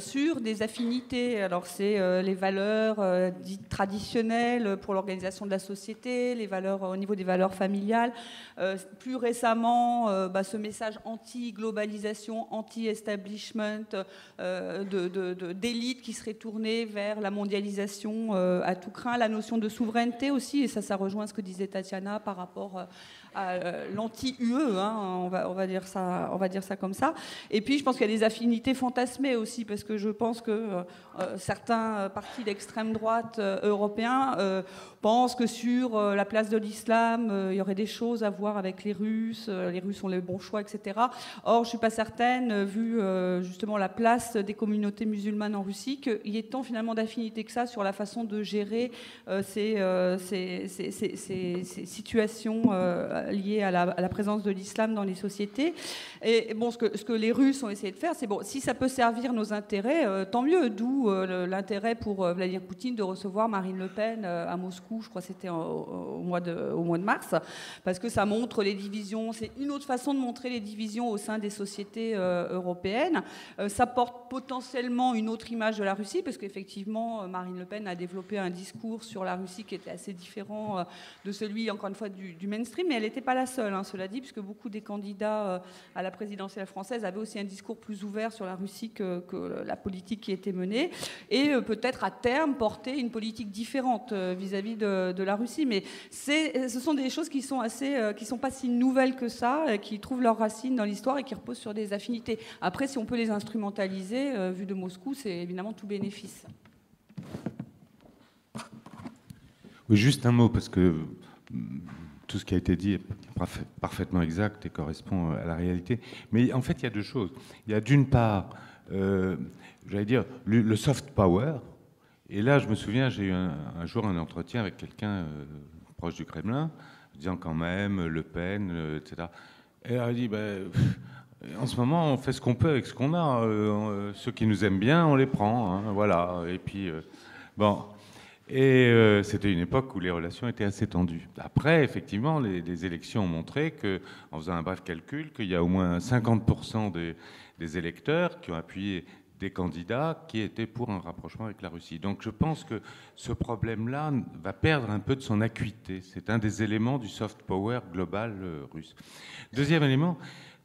sur des affinités. Alors c'est les valeurs dites traditionnelles pour l'organisation de la société, les valeurs au niveau des valeurs familiales. Plus récemment, ce message anti-globalisation, anti-establishment, d'élite qui serait tournée vers la mondialisation à tout crin, la notion de souveraineté aussi, et ça rejoint ce que disait Tatiana par rapport à l'anti-UE, on va dire ça comme ça. Et puis je pense qu'il y a des affinités fantasmées aussi, parce que je pense que certains partis d'extrême droite européens pensent que sur la place de l'islam, il y aurait des choses à voir avec les Russes ont les bons choix, etc. Or, je ne suis pas certaine, vu justement la place des communautés musulmanes en Russie, qu'il y ait tant finalement d'affinités que ça sur la façon de gérer ces situations liées à la présence de l'islam dans les sociétés. Et bon, ce que les Russes ont essayé de faire, c'est bon, si ça peut servir nos intérêts, tant mieux. D'où l'intérêt pour Vladimir Poutine de recevoir Marine Le Pen à Moscou, je crois que c'était au mois de mars, parce que ça montre les divisions. C'est une autre façon de montrer les divisions au sein des sociétés européennes. Ça porte potentiellement une autre image de la Russie, parce qu'effectivement, Marine Le Pen a développé un discours sur la Russie qui était assez différent de celui, encore une fois, du mainstream, mais elle n'était pas la seule, cela dit, puisque beaucoup des candidats à la présidentielle française avaient aussi un discours plus ouvert sur la Russie que la politique qui était menée, et peut-être à terme porter une politique différente vis-à-vis de la Russie. Mais ce sont des choses qui sont pas si nouvelles que ça, qui trouvent leurs racines dans l'histoire et qui reposent sur des affinités. Après, si on peut les instrumentaliser, vu de Moscou, c'est évidemment tout bénéfice. Oui, juste un mot, parce que tout ce qui a été dit est parfaitement exact et correspond à la réalité. Mais en fait, il y a deux choses. Il y a d'une part, j'allais dire, le soft power. Et là, je me souviens, j'ai eu un jour un entretien avec quelqu'un proche du Kremlin, disant quand même, Le Pen, etc. Et elle a dit, en ce moment, on fait ce qu'on peut avec ce qu'on a. Ceux qui nous aiment bien, on les prend. Voilà. Et puis, bon... Et c'était une époque où les relations étaient assez tendues. Après, effectivement, les élections ont montré, en faisant un bref calcul, qu'il y a au moins 50% des électeurs qui ont appuyé des candidats qui étaient pour un rapprochement avec la Russie. Donc je pense que ce problème-là va perdre un peu de son acuité. C'est un des éléments du soft power global russe. Deuxième élément,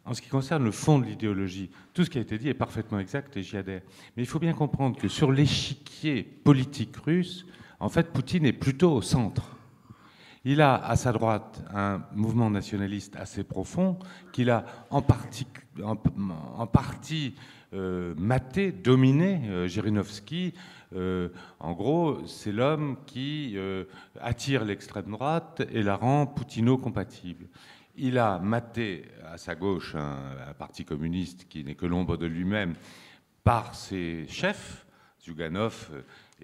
en ce qui concerne le fond de l'idéologie, tout ce qui a été dit est parfaitement exact et j'y adhère. Mais il faut bien comprendre que sur l'échiquier politique russe, en fait, Poutine est plutôt au centre. Il a à sa droite un mouvement nationaliste assez profond qu'il a en partie maté, dominé. Zhirinovsky, en gros, c'est l'homme qui attire l'extrême droite et la rend poutino-compatible. Il a maté à sa gauche un parti communiste qui n'est que l'ombre de lui-même par ses chefs. Zyuganov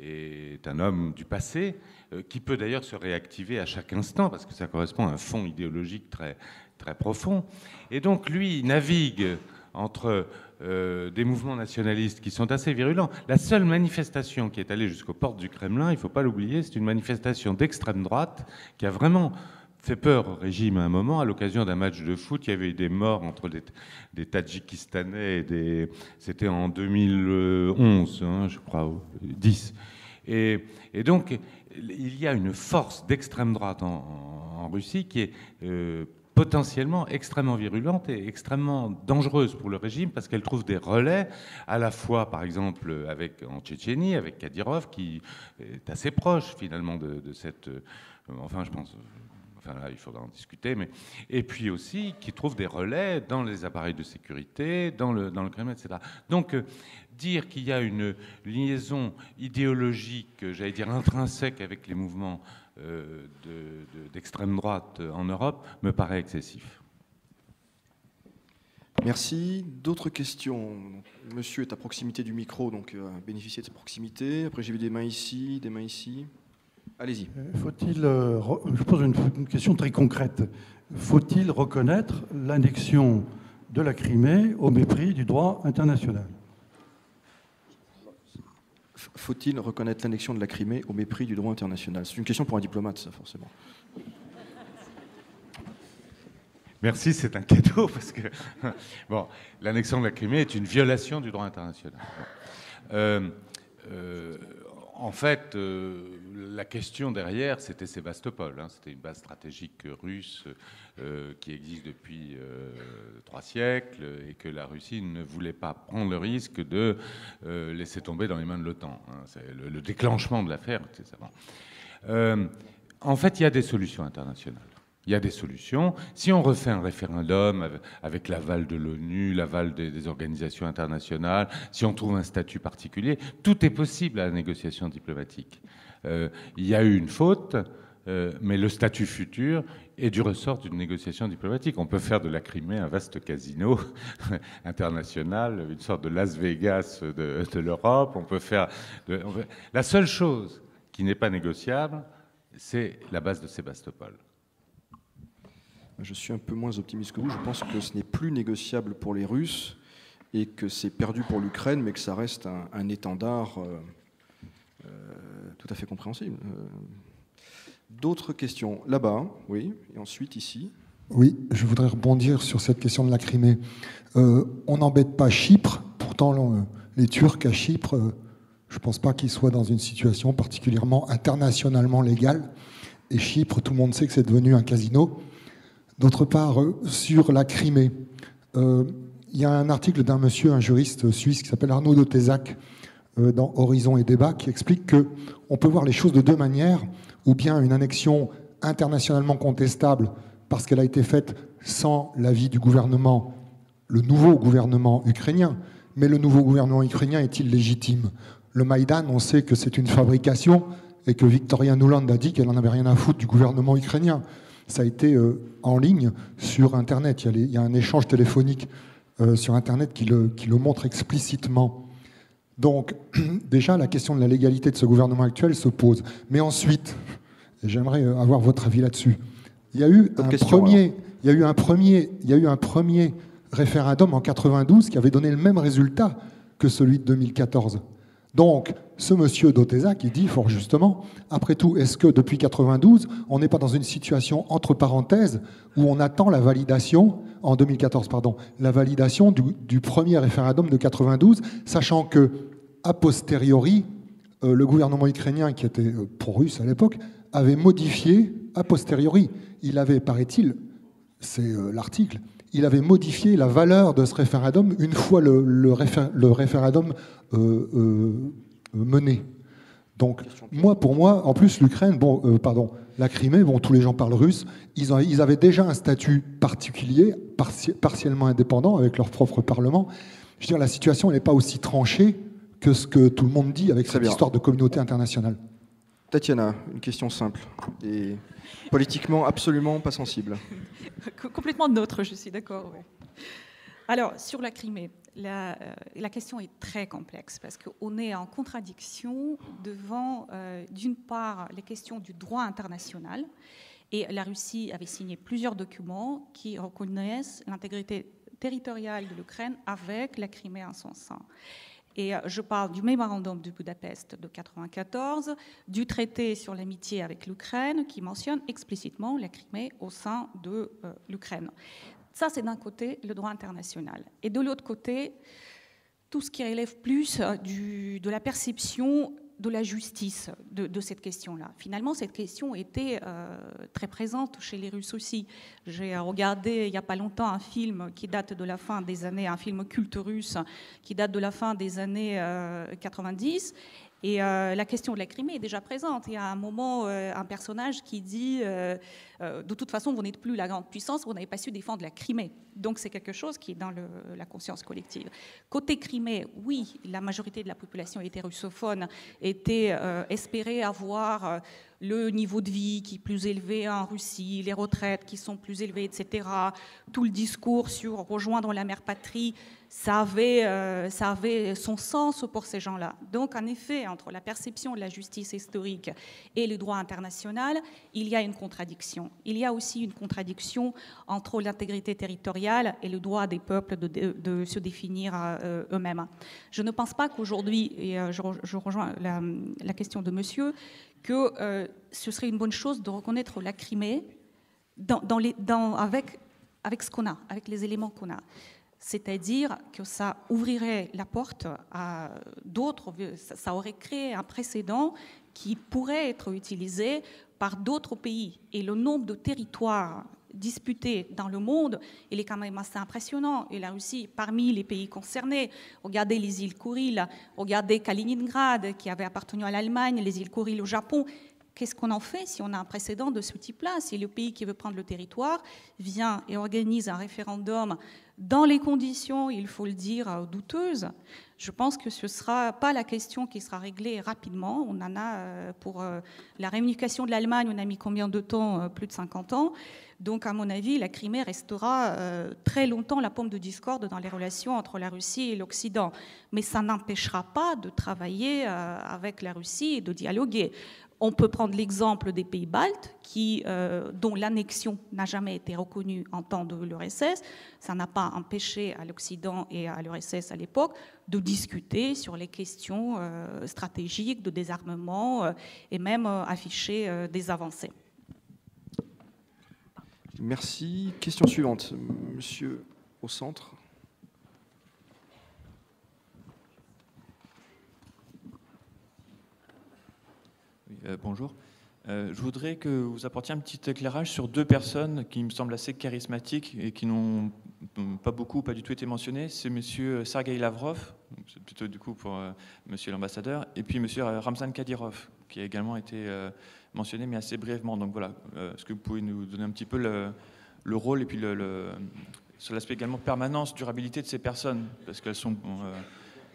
est un homme du passé qui peut d'ailleurs se réactiver à chaque instant parce que ça correspond à un fond idéologique très, très profond. Et donc lui, il navigue entre des mouvements nationalistes qui sont assez virulents. La seule manifestation qui est allée jusqu'aux portes du Kremlin, il ne faut pas l'oublier, c'est une manifestation d'extrême droite qui a vraiment fait peur au régime à un moment. À l'occasion d'un match de foot, il y avait eu des morts entre des Tadjikistanais et c'était en 2011, je crois, 10. Et donc, il y a une force d'extrême droite en Russie qui est potentiellement extrêmement virulente et extrêmement dangereuse pour le régime parce qu'elle trouve des relais à la fois, par exemple, en Tchétchénie, avec Kadyrov, qui est assez proche finalement de cette... enfin, je pense... Enfin, là, il faudra en discuter, et puis aussi qui trouve des relais dans les appareils de sécurité, dans le Kremlin, etc. Donc, dire qu'il y a une liaison idéologique, j'allais dire intrinsèque avec les mouvements d'extrême droite en Europe, me paraît excessif. Merci. D'autres questions? Monsieur est à proximité du micro, donc bénéficiez de cette proximité. Après, j'ai vu des mains ici, des mains ici. Allez-y. Je pose une question très concrète. Faut-il reconnaître l'annexion de la Crimée au mépris du droit international? Faut-il reconnaître l'annexion de la Crimée au mépris du droit international? C'est une question pour un diplomate, ça, forcément. Merci, c'est un cadeau, parce que bon, l'annexion de la Crimée est une violation du droit international. En fait, la question derrière, c'était Sébastopol. C'était une base stratégique russe qui existe depuis 3 siècles et que la Russie ne voulait pas prendre le risque de laisser tomber dans les mains de l'OTAN. C'est le déclenchement de l'affaire, c'est ça. En fait, il y a des solutions internationales. Il y a des solutions. Si on refait un référendum avec l'aval de l'ONU, l'aval des organisations internationales, si on trouve un statut particulier, tout est possible à la négociation diplomatique. Il y a eu une faute, mais le statut futur est du ressort d'une négociation diplomatique. On peut faire de la Crimée un vaste casino international, une sorte de Las Vegas de l'Europe. La seule chose qui n'est pas négociable, c'est la base de Sébastopol. Je suis un peu moins optimiste que vous. Je pense que ce n'est plus négociable pour les Russes et que c'est perdu pour l'Ukraine, mais que ça reste un étendard tout à fait compréhensible. D'autres questions? Là-bas, oui, et ensuite ici. Oui, je voudrais rebondir sur cette question de la Crimée. On n'embête pas Chypre, pourtant les Turcs à Chypre, je ne pense pas qu'ils soient dans une situation particulièrement internationalement légale. Et Chypre, tout le monde sait que c'est devenu un casino. D'autre part, sur la Crimée, il y a un article d'un monsieur, un juriste suisse qui s'appelle Arnaud de Tézac, dans Horizon et Débat, qui explique qu'on peut voir les choses de deux manières, ou bien une annexion internationalement contestable parce qu'elle a été faite sans l'avis du gouvernement, le nouveau gouvernement ukrainien. Mais le nouveau gouvernement ukrainien est-il légitime? Le Maïdan, on sait que c'est une fabrication et que Victoria Nuland a dit qu'elle n'en avait rien à foutre du gouvernement ukrainien. Ça a été en ligne sur Internet. Il y a un échange téléphonique sur Internet qui le montre explicitement. Donc, déjà, la question de la légalité de ce gouvernement actuel se pose. Mais ensuite, j'aimerais avoir votre avis là-dessus. Il y a eu un premier référendum en 92 qui avait donné le même résultat que celui de 2014. Donc, ce monsieur d'Oteza qui dit fort justement, après tout, est-ce que depuis 92, on n'est pas dans une situation entre parenthèses où on attend la validation, en 2014, pardon, la validation du premier référendum de 92, sachant que, a posteriori, le gouvernement ukrainien, qui était pro-russe à l'époque, avait modifié a posteriori. Il avait, paraît-il, c'est l'article, il avait modifié la valeur de ce référendum une fois le référendum mené. Donc, pour moi, en plus, l'Ukraine, la Crimée, tous les gens parlent russe, ils avaient déjà un statut particulier, partiellement indépendant, avec leur propre parlement. Je veux dire, la situation n'est pas aussi tranchée que ce que tout le monde dit avec cette histoire de communauté internationale. Tatiana, une question simple et politiquement absolument pas sensible. Complètement neutre, je suis d'accord. Oui. Alors, sur la Crimée, la question est très complexe parce qu'on est en contradiction devant, d'une part, les questions du droit international. Et la Russie avait signé plusieurs documents qui reconnaissent l'intégrité territoriale de l'Ukraine avec la Crimée en son sein. Et je parle du mémorandum de Budapest de 1994, du traité sur l'amitié avec l'Ukraine qui mentionne explicitement la Crimée au sein de l'Ukraine. Ça, c'est d'un côté le droit international. Et de l'autre côté, tout ce qui relève plus de la perception de la justice de cette question-là. Finalement, cette question était très présente chez les Russes aussi. J'ai regardé il n'y a pas longtemps un film qui date de la fin des années, un film culte russe qui date de la fin des années 90. Et la question de la Crimée est déjà présente. Il y a un moment, un personnage qui dit de toute façon, vous n'êtes plus la grande puissance, vous n'avez pas su défendre la Crimée. Donc c'est quelque chose qui est dans la conscience collective. Côté Crimée, oui, la majorité de la population était russophone, espérait avoir le niveau de vie qui est plus élevé en Russie, les retraites qui sont plus élevées, etc. Tout le discours sur rejoindre la mère patrie, ça avait son sens pour ces gens-là. Donc, en effet, entre la perception de la justice historique et le droit international, il y a une contradiction. Il y a aussi une contradiction entre l'intégrité territoriale et le droit des peuples de se définir eux-mêmes. Je ne pense pas qu'aujourd'hui, et je rejoins la question de monsieur, que ce serait une bonne chose de reconnaître la Crimée avec ce qu'on a, avec les éléments qu'on a. C'est-à-dire que ça ouvrirait la porte à d'autres, ça aurait créé un précédent qui pourrait être utilisé par d'autres pays. Et le nombre de territoires disputés dans le monde, il est quand même assez impressionnant. Et la Russie, parmi les pays concernés, regardez les îles Kouriles, regardez Kaliningrad, qui avait appartenu à l'Allemagne, les îles Kouriles au Japon. Qu'est-ce qu'on en fait si on a un précédent de ce type-là? Si le pays qui veut prendre le territoire vient et organise un référendum dans les conditions, il faut le dire, douteuses, je pense que ce ne sera pas la question qui sera réglée rapidement. On en a pour la réunification de l'Allemagne, on a mis combien de temps? Plus de 50 ans. Donc, à mon avis, la Crimée restera très longtemps la pomme de discorde dans les relations entre la Russie et l'Occident. Mais ça n'empêchera pas de travailler avec la Russie et de dialoguer. On peut prendre l'exemple des pays baltes, dont l'annexion n'a jamais été reconnue en temps de l'URSS. Ça n'a pas empêché à l'Occident et à l'URSS à l'époque de discuter sur les questions stratégiques, de désarmement et même afficher des avancées. Merci. Question suivante. Monsieur au centre. Bonjour. Je voudrais que vous apportiez un petit éclairage sur deux personnes qui me semblent assez charismatiques et qui n'ont pas du tout été mentionnées. C'est monsieur Sergueï Lavrov, c'est plutôt du coup pour monsieur l'ambassadeur, et puis monsieur Ramzan Kadyrov, qui a également été mentionné, mais assez brièvement. Donc voilà, est-ce que vous pouvez nous donner un petit peu le rôle et puis sur l'aspect également permanence, durabilité de ces personnes, parce qu'elles sont...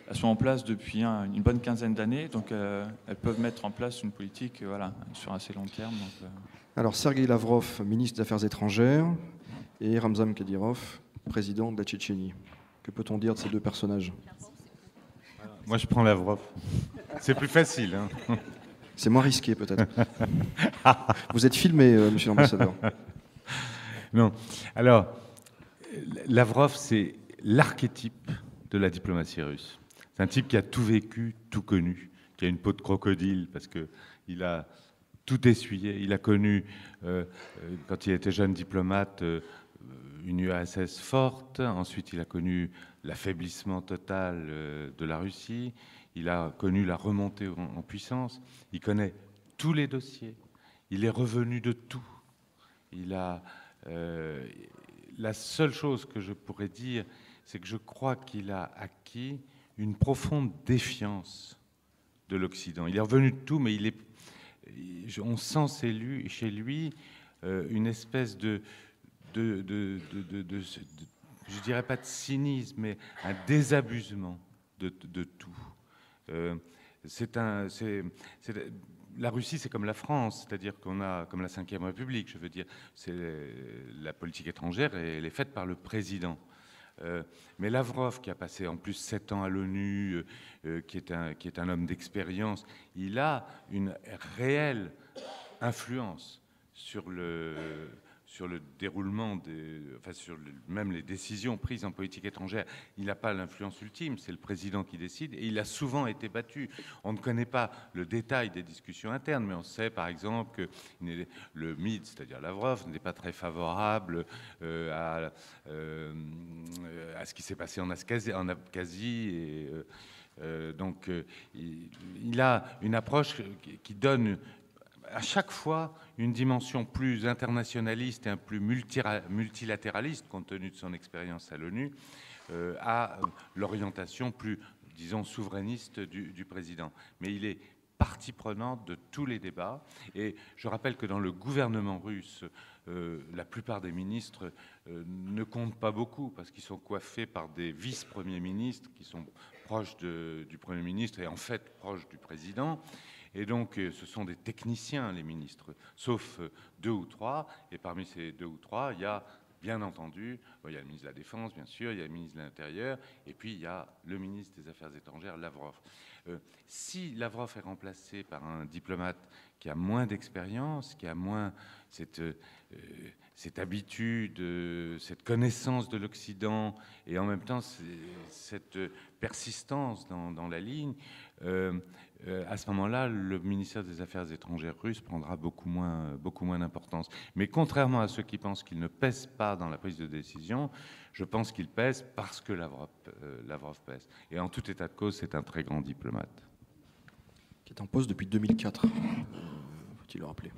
Elles sont en place depuis une bonne quinzaine d'années, donc elles peuvent mettre en place une politique sur assez long terme. Donc, Alors, Sergueï Lavrov, ministre des Affaires étrangères, et Ramzan Kadyrov, président de la Tchétchénie. Que peut-on dire de ces deux personnages? Moi, je prends Lavrov. C'est plus facile. Hein. C'est moins risqué, peut-être. Vous êtes filmé, monsieur l'ambassadeur. Non. Alors, Lavrov, c'est l'archétype de la diplomatie russe. C'est un type qui a tout vécu, tout connu, qui a une peau de crocodile, parce qu'il a tout essuyé. Il a connu, quand il était jeune diplomate, une URSS forte. Ensuite, il a connu l'affaiblissement total de la Russie. Il a connu la remontée en puissance. Il connaît tous les dossiers. Il est revenu de tout. Il a... la seule chose que je pourrais dire, c'est que je crois qu'il a acquis une profonde défiance de l'Occident. Il est revenu de tout, mais on sent chez lui une espèce de je dirais pas de cynisme, mais un désabusement de tout. La Russie, c'est comme la France, c'est-à-dire qu'on a, comme la Ve République, je veux dire, la politique étrangère, elle est faite par le président. Mais Lavrov, qui a passé en plus 7 ans à l'ONU, qui est un homme d'expérience, il a une réelle influence sur le déroulement, même les décisions prises en politique étrangère. Il n'a pas l'influence ultime, c'est le président qui décide, et il a souvent été battu. On ne connaît pas le détail des discussions internes, mais on sait par exemple que le MID, c'est-à-dire Lavrov, n'est pas très favorable à ce qui s'est passé en Abkhazie. Et, donc il a une approche qui donne à chaque fois une dimension plus internationaliste et un plus multilatéraliste, compte tenu de son expérience à l'ONU, à l'orientation plus, disons, souverainiste du président. Mais il est partie prenante de tous les débats. Et je rappelle que dans le gouvernement russe, la plupart des ministres ne comptent pas beaucoup parce qu'ils sont coiffés par des vice-premiers ministres qui sont proches du Premier ministre et en fait proches du président. Et donc, ce sont des techniciens, les ministres, sauf 2 ou 3. Et parmi ces 2 ou 3, il y a, bien entendu, il y a le ministre de la Défense, bien sûr, il y a le ministre de l'Intérieur, et puis il y a le ministre des Affaires étrangères, Lavrov. Si Lavrov est remplacé par un diplomate qui a moins d'expérience, qui a moins cette habitude, cette connaissance de l'Occident, et en même temps cette persistance dans la ligne, à ce moment-là, le ministère des Affaires étrangères russe prendra beaucoup moins d'importance. Mais contrairement à ceux qui pensent qu'il ne pèse pas dans la prise de décision, je pense qu'il pèse parce que Lavrov pèse. Et en tout état de cause, c'est un très grand diplomate. Qui est en poste depuis 2004, faut-il le rappeler.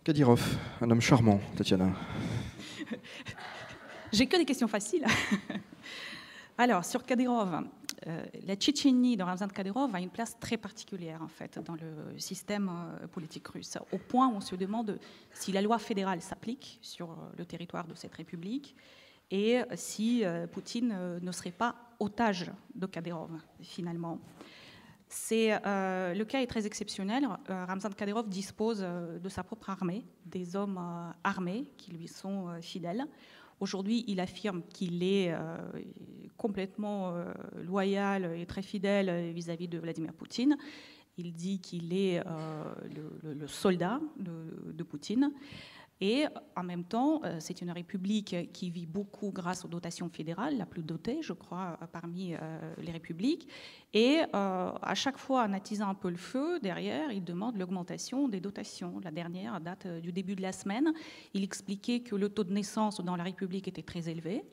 Kadyrov, un homme charmant, Tatiana. J'ai que des questions faciles. Alors, sur Kadyrov, la Tchétchénie de Ramzan Kadyrov a une place très particulière en fait dans le système politique russe, au point où on se demande si la loi fédérale s'applique sur le territoire de cette république et si Poutine ne serait pas otage de Kadyrov finalement. Le cas est très exceptionnel. Ramzan Kadyrov dispose de sa propre armée, des hommes armés qui lui sont fidèles. Aujourd'hui, il affirme qu'il est complètement loyal et très fidèle vis-à-vis de Vladimir Poutine. Il dit qu'il est le soldat de Poutine. Et en même temps, c'est une république qui vit beaucoup grâce aux dotations fédérales, la plus dotée, je crois, parmi les républiques. Et à chaque fois, en attisant un peu le feu, derrière, il demande l'augmentation des dotations. La dernière date du début de la semaine. Il expliquait que le taux de naissance dans la république était très élevé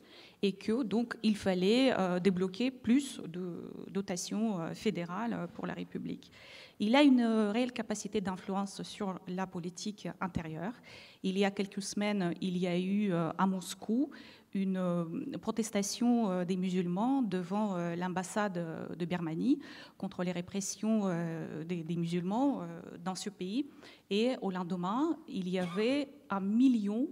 et que donc il fallait débloquer plus de dotations fédérales pour la république. Il a une réelle capacité d'influence sur la politique intérieure. Il y a quelques semaines, il y a eu à Moscou une protestation des musulmans devant l'ambassade de Birmanie contre les répressions des musulmans dans ce pays. Et au lendemain, il y avait 1 million,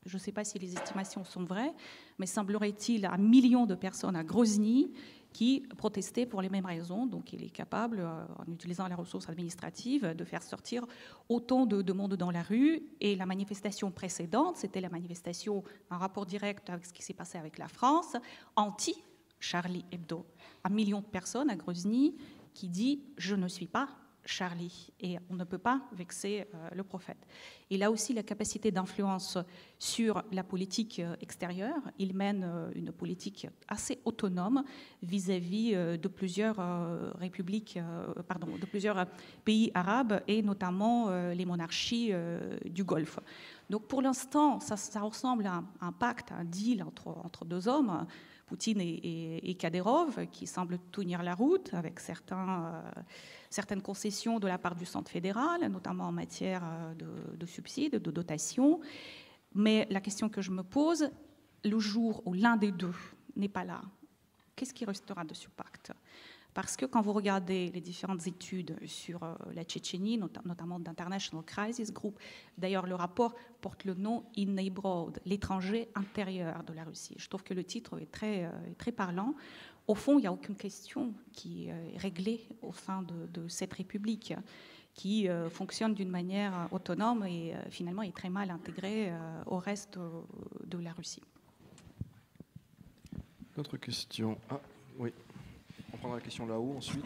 je ne sais pas si les estimations sont vraies, mais semblerait-il 1 million de personnes à Grozny qui protestaient pour les mêmes raisons. Donc il est capable, en utilisant les ressources administratives, de faire sortir autant de monde dans la rue. Et la manifestation précédente, c'était la manifestation en rapport direct avec ce qui s'est passé avec la France, anti-Charlie Hebdo. 1 million de personnes à Grozny qui dit « je ne suis pas Charlie, et on ne peut pas vexer le prophète. Il a aussi la capacité d'influence sur la politique extérieure. Il mène une politique assez autonome vis-à-vis de plusieurs de plusieurs pays arabes et notamment les monarchies du Golfe. Donc pour l'instant, ça ressemble à un pacte, un deal entre deux hommes, Poutine et Kadyrov, qui semble tenir la route avec certaines concessions de la part du centre fédéral, notamment en matière de subsides, de dotations. Mais la question que je me pose, le jour où l'un des deux n'est pas là, qu'est-ce qui restera de ce pacte ? Parce que quand vous regardez les différentes études sur la Tchétchénie, notamment d'International Crisis Group, d'ailleurs le rapport porte le nom In Abroad, l'étranger intérieur de la Russie. Je trouve que le titre est très parlant. Au fond, il n'y a aucune question qui est réglée au sein de cette république qui fonctionne d'une manière autonome et finalement est très mal intégrée au reste de la Russie. D'autres questions ? Ah, oui. On prendra la question là-haut ensuite.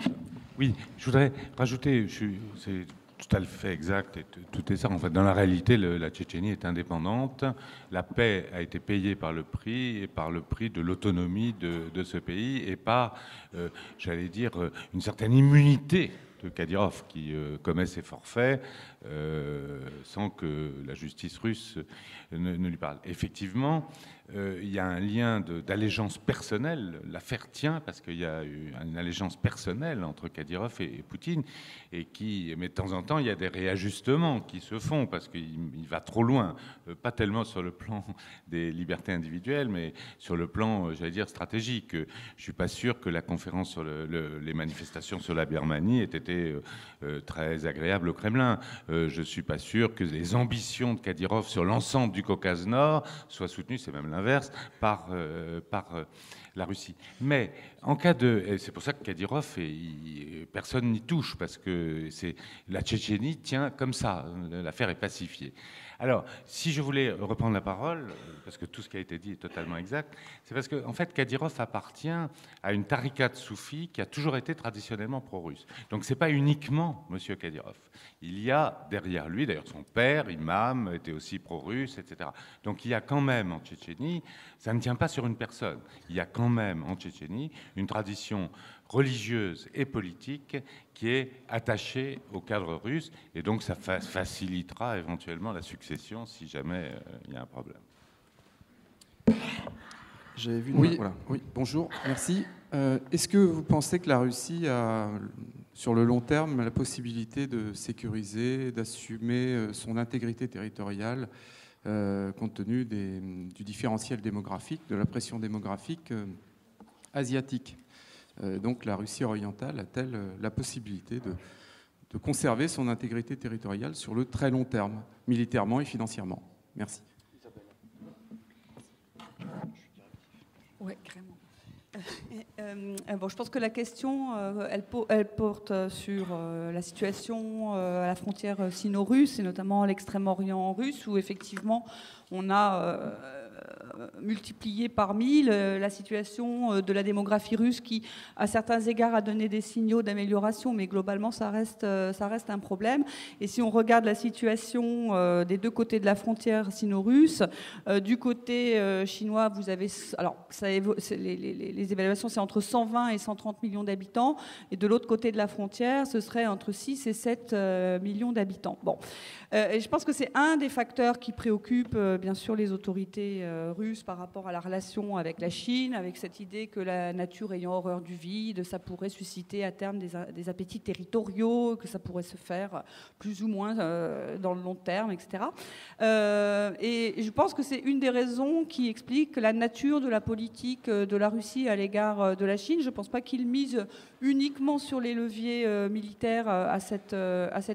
Oui, je voudrais rajouter, c'est tout à fait exact, et tout est ça. En fait, dans la réalité, la Tchétchénie est indépendante. La paix a été payée par le prix de l'autonomie de ce pays et par, j'allais dire, une certaine immunité de Kadyrov qui commet ses forfaits sans que la justice russe ne lui parle. Effectivement, il y a un lien d'allégeance personnelle. L'affaire tient parce qu'il y a eu une allégeance personnelle entre Kadyrov et Poutine, mais de temps en temps, il y a des réajustements qui se font parce qu'il va trop loin, pas tellement sur le plan des libertés individuelles, mais sur le plan, j'allais dire, stratégique. Je ne suis pas sûr que la conférence sur les manifestations sur la Birmanie ait été très agréable au Kremlin. Je ne suis pas sûr que les ambitions de Kadyrov sur l'ensemble du Caucase Nord soient soutenues, c'est même l'inverse, par la Russie. Mais en cas et c'est pour ça que Kadyrov, personne n'y touche, parce que la Tchétchénie tient comme ça, l'affaire est pacifiée. Alors, si je voulais reprendre la parole, parce que tout ce qui a été dit est totalement exact, c'est parce que, en fait, Kadyrov appartient à une tariqa soufie qui a toujours été traditionnellement pro-russe. Donc, c'est pas uniquement M. Kadyrov. Il y a derrière lui, d'ailleurs, son père, imam, était aussi pro-russe, etc. Donc, il y a quand même en Tchétchénie, ça ne tient pas sur une personne, il y a quand même en Tchétchénie une tradition religieuse et politique qui est attachée au cadre russe, et donc ça facilitera éventuellement la succession si jamais il y a un problème. J'avais vu. Oui, voilà. oui, bonjour, merci. Est-ce que vous pensez que la Russie a, sur le long terme, la possibilité de sécuriser, d'assumer son intégrité territoriale, compte tenu du différentiel démographique, de la pression démographique asiatique ? Donc la Russie orientale a-t-elle la possibilité de conserver son intégrité territoriale sur le très long terme, militairement et financièrement ? Merci. Oui, carrément. Bon, je pense que la question, elle porte sur la situation à la frontière sino-russe et notamment à l'extrême-orient russe, où effectivement on a multiplié par 1000 la situation de la démographie russe qui, à certains égards, a donné des signaux d'amélioration, mais globalement, ça reste un problème. Et si on regarde la situation des deux côtés de la frontière sino-russe, du côté chinois, vous avez... Alors, les évaluations, c'est entre 120 et 130 millions d'habitants, et de l'autre côté de la frontière, ce serait entre 6 et 7 millions d'habitants. Bon. Et je pense que c'est un des facteurs qui préoccupe, bien sûr, les autorités russes par rapport à la relation avec la Chine, avec cette idée que la nature ayant horreur du vide, ça pourrait susciter à terme des appétits territoriaux, que ça pourrait se faire plus ou moins dans le long terme, etc. Et je pense que c'est une des raisons qui explique la nature de la politique de la Russie à l'égard de la Chine. Je ne pense pas qu'il mise uniquement sur les leviers militaires à cet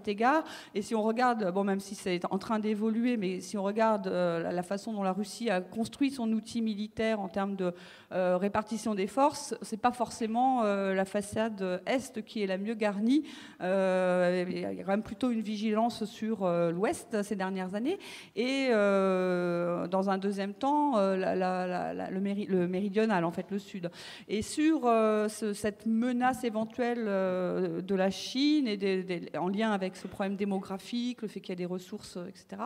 égard. Et si on regarde, bon, même si c'est en train d'évoluer, mais si on regarde la façon dont la Russie a construit construit son outil militaire en termes de répartition des forces, c'est pas forcément la façade est qui est la mieux garnie. Il y a quand même plutôt une vigilance sur l'ouest ces dernières années. Et dans un deuxième temps, le méridional, en fait, le sud. Et sur cette menace éventuelle de la Chine, et en lien avec ce problème démographique, le fait qu'il y a des ressources, etc.,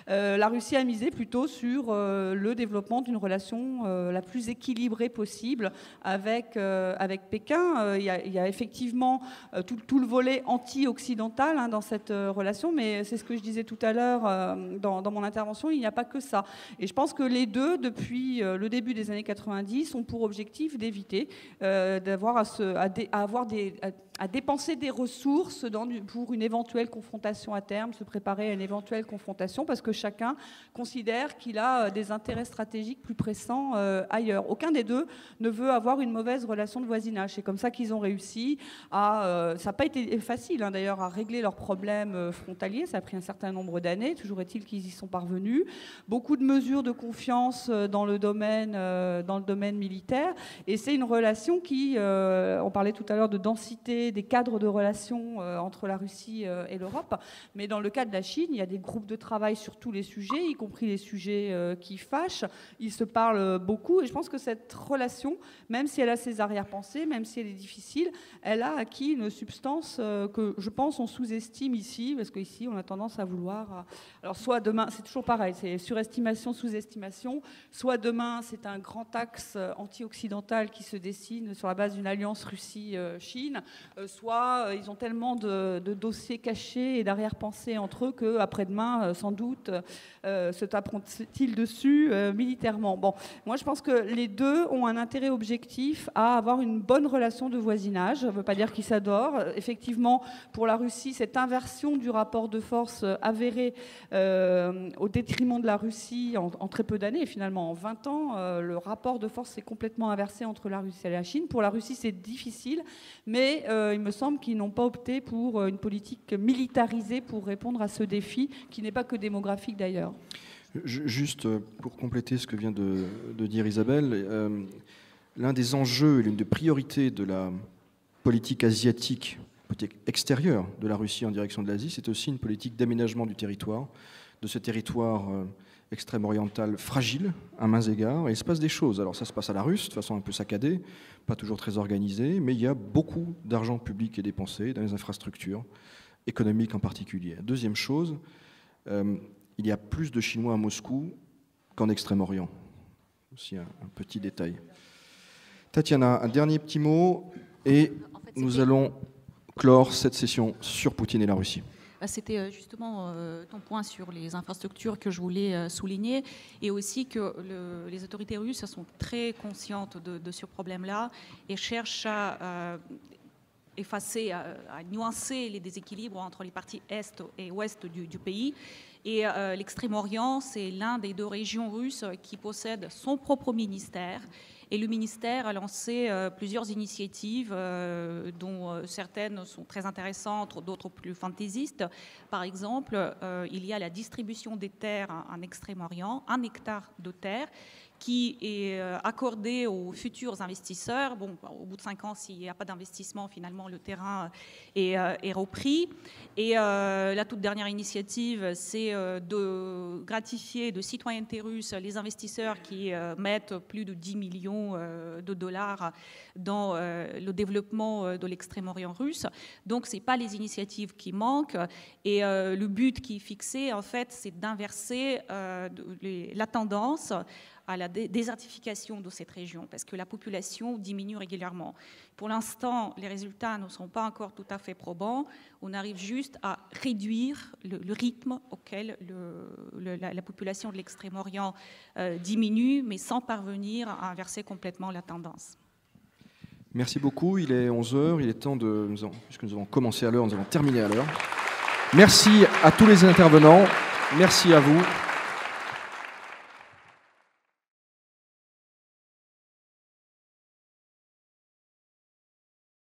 la Russie a misé plutôt sur le développement d'une relation la plus équilibrée possible avec Pékin. Il y a effectivement tout le volet anti-occidental dans cette relation, mais c'est ce que je disais tout à l'heure dans mon intervention, il n'y a pas que ça. Et je pense que les deux, depuis le début des années 90, ont pour objectif d'éviter d'avoir à dépenser des ressources pour une éventuelle confrontation à terme, se préparer à une éventuelle confrontation, parce que chacun considère qu'il a des intérêts stratégiques plus pressants ailleurs. Aucun des deux ne veut avoir une mauvaise relation de voisinage. C'est comme ça qu'ils ont réussi à... ça n'a pas été facile, d'ailleurs, à régler leurs problèmes frontaliers. Ça a pris un certain nombre d'années. Toujours est-il qu'ils y sont parvenus. Beaucoup de mesures de confiance dans le domaine militaire. Et c'est une relation qui... on parlait tout à l'heure de densité des cadres de relations entre la Russie et l'Europe. Mais dans le cas de la Chine, il y a des groupes de travail sur tous les sujets, y compris les sujets qui fâchent. Ils se parlent beaucoup. Et je pense que cette relation, même si elle a ses arrière-pensées, même si elle est difficile, elle a acquis une substance que, je pense, on sous-estime ici, parce qu'ici, on a tendance à vouloir... Alors, soit demain, c'est toujours pareil, c'est surestimation, sous-estimation. Soit demain, c'est un grand axe anti-occidental qui se dessine sur la base d'une alliance Russie-Chine. Soit ils ont tellement de dossiers cachés et d'arrière-pensées entre eux qu'après-demain, sans doute, se taperont-ils dessus militairement. Bon, moi, je pense que les deux ont un intérêt objectif à avoir une bonne relation de voisinage. Ça ne veut pas dire qu'ils s'adorent. Effectivement, pour la Russie, cette inversion du rapport de force avérée au détriment de la Russie en très peu d'années, finalement, en 20 ans, le rapport de force s'est complètement inversé entre la Russie et la Chine. Pour la Russie, c'est difficile, mais il me semble qu'ils n'ont pas opté pour une politique militarisée pour répondre à ce défi, qui n'est pas que démographique d'ailleurs. Juste pour compléter ce que vient de dire Isabelle, l'un des enjeux et l'une des priorités de la politique asiatique, politique extérieure de la Russie en direction de l'Asie, c'est aussi une politique d'aménagement du territoire, de ce territoire extrême-oriental fragile à mains égards. Et il se passe des choses. Alors ça se passe à la russe, de façon un peu saccadée, pas toujours très organisée, mais il y a beaucoup d'argent public qui est dépensé dans les infrastructures, économiques en particulier. Deuxième chose, il y a plus de Chinois à Moscou qu'en Extrême-Orient. Aussi un petit détail. Tatiana, un dernier petit mot, et nous allons clore cette session sur Poutine et la Russie. C'était justement ton point sur les infrastructures que je voulais souligner, et aussi que les autorités russes sont très conscientes de ce problème-là et cherchent à effacer, à nuancer les déséquilibres entre les parties est et ouest du pays. Et l'Extrême-Orient, c'est l'un des deux régions russes qui possède son propre ministère. Et le ministère a lancé plusieurs initiatives, dont certaines sont très intéressantes, d'autres plus fantaisistes. Par exemple, il y a la distribution des terres en Extrême-Orient, 1 hectare de terre, qui est accordé aux futurs investisseurs. Bon, au bout de 5 ans, s'il n'y a pas d'investissement, finalement, le terrain est repris. Et la toute dernière initiative, c'est de gratifier de citoyenneté russe les investisseurs qui mettent plus de 10 millions de dollars dans le développement de l'Extrême-Orient russe. Donc, ce n'est pas les initiatives qui manquent. Et le but qui est fixé, en fait, c'est d'inverser la tendance à la désertification de cette région, parce que la population diminue régulièrement. Pour l'instant, les résultats ne sont pas encore tout à fait probants. On arrive juste à réduire le rythme auquel la population de l'Extrême-Orient diminue, mais sans parvenir à inverser complètement la tendance. Merci beaucoup. Il est 11h. Il est temps puisque nous avons commencé à l'heure, nous avons terminé à l'heure. Merci à tous les intervenants. Merci à vous.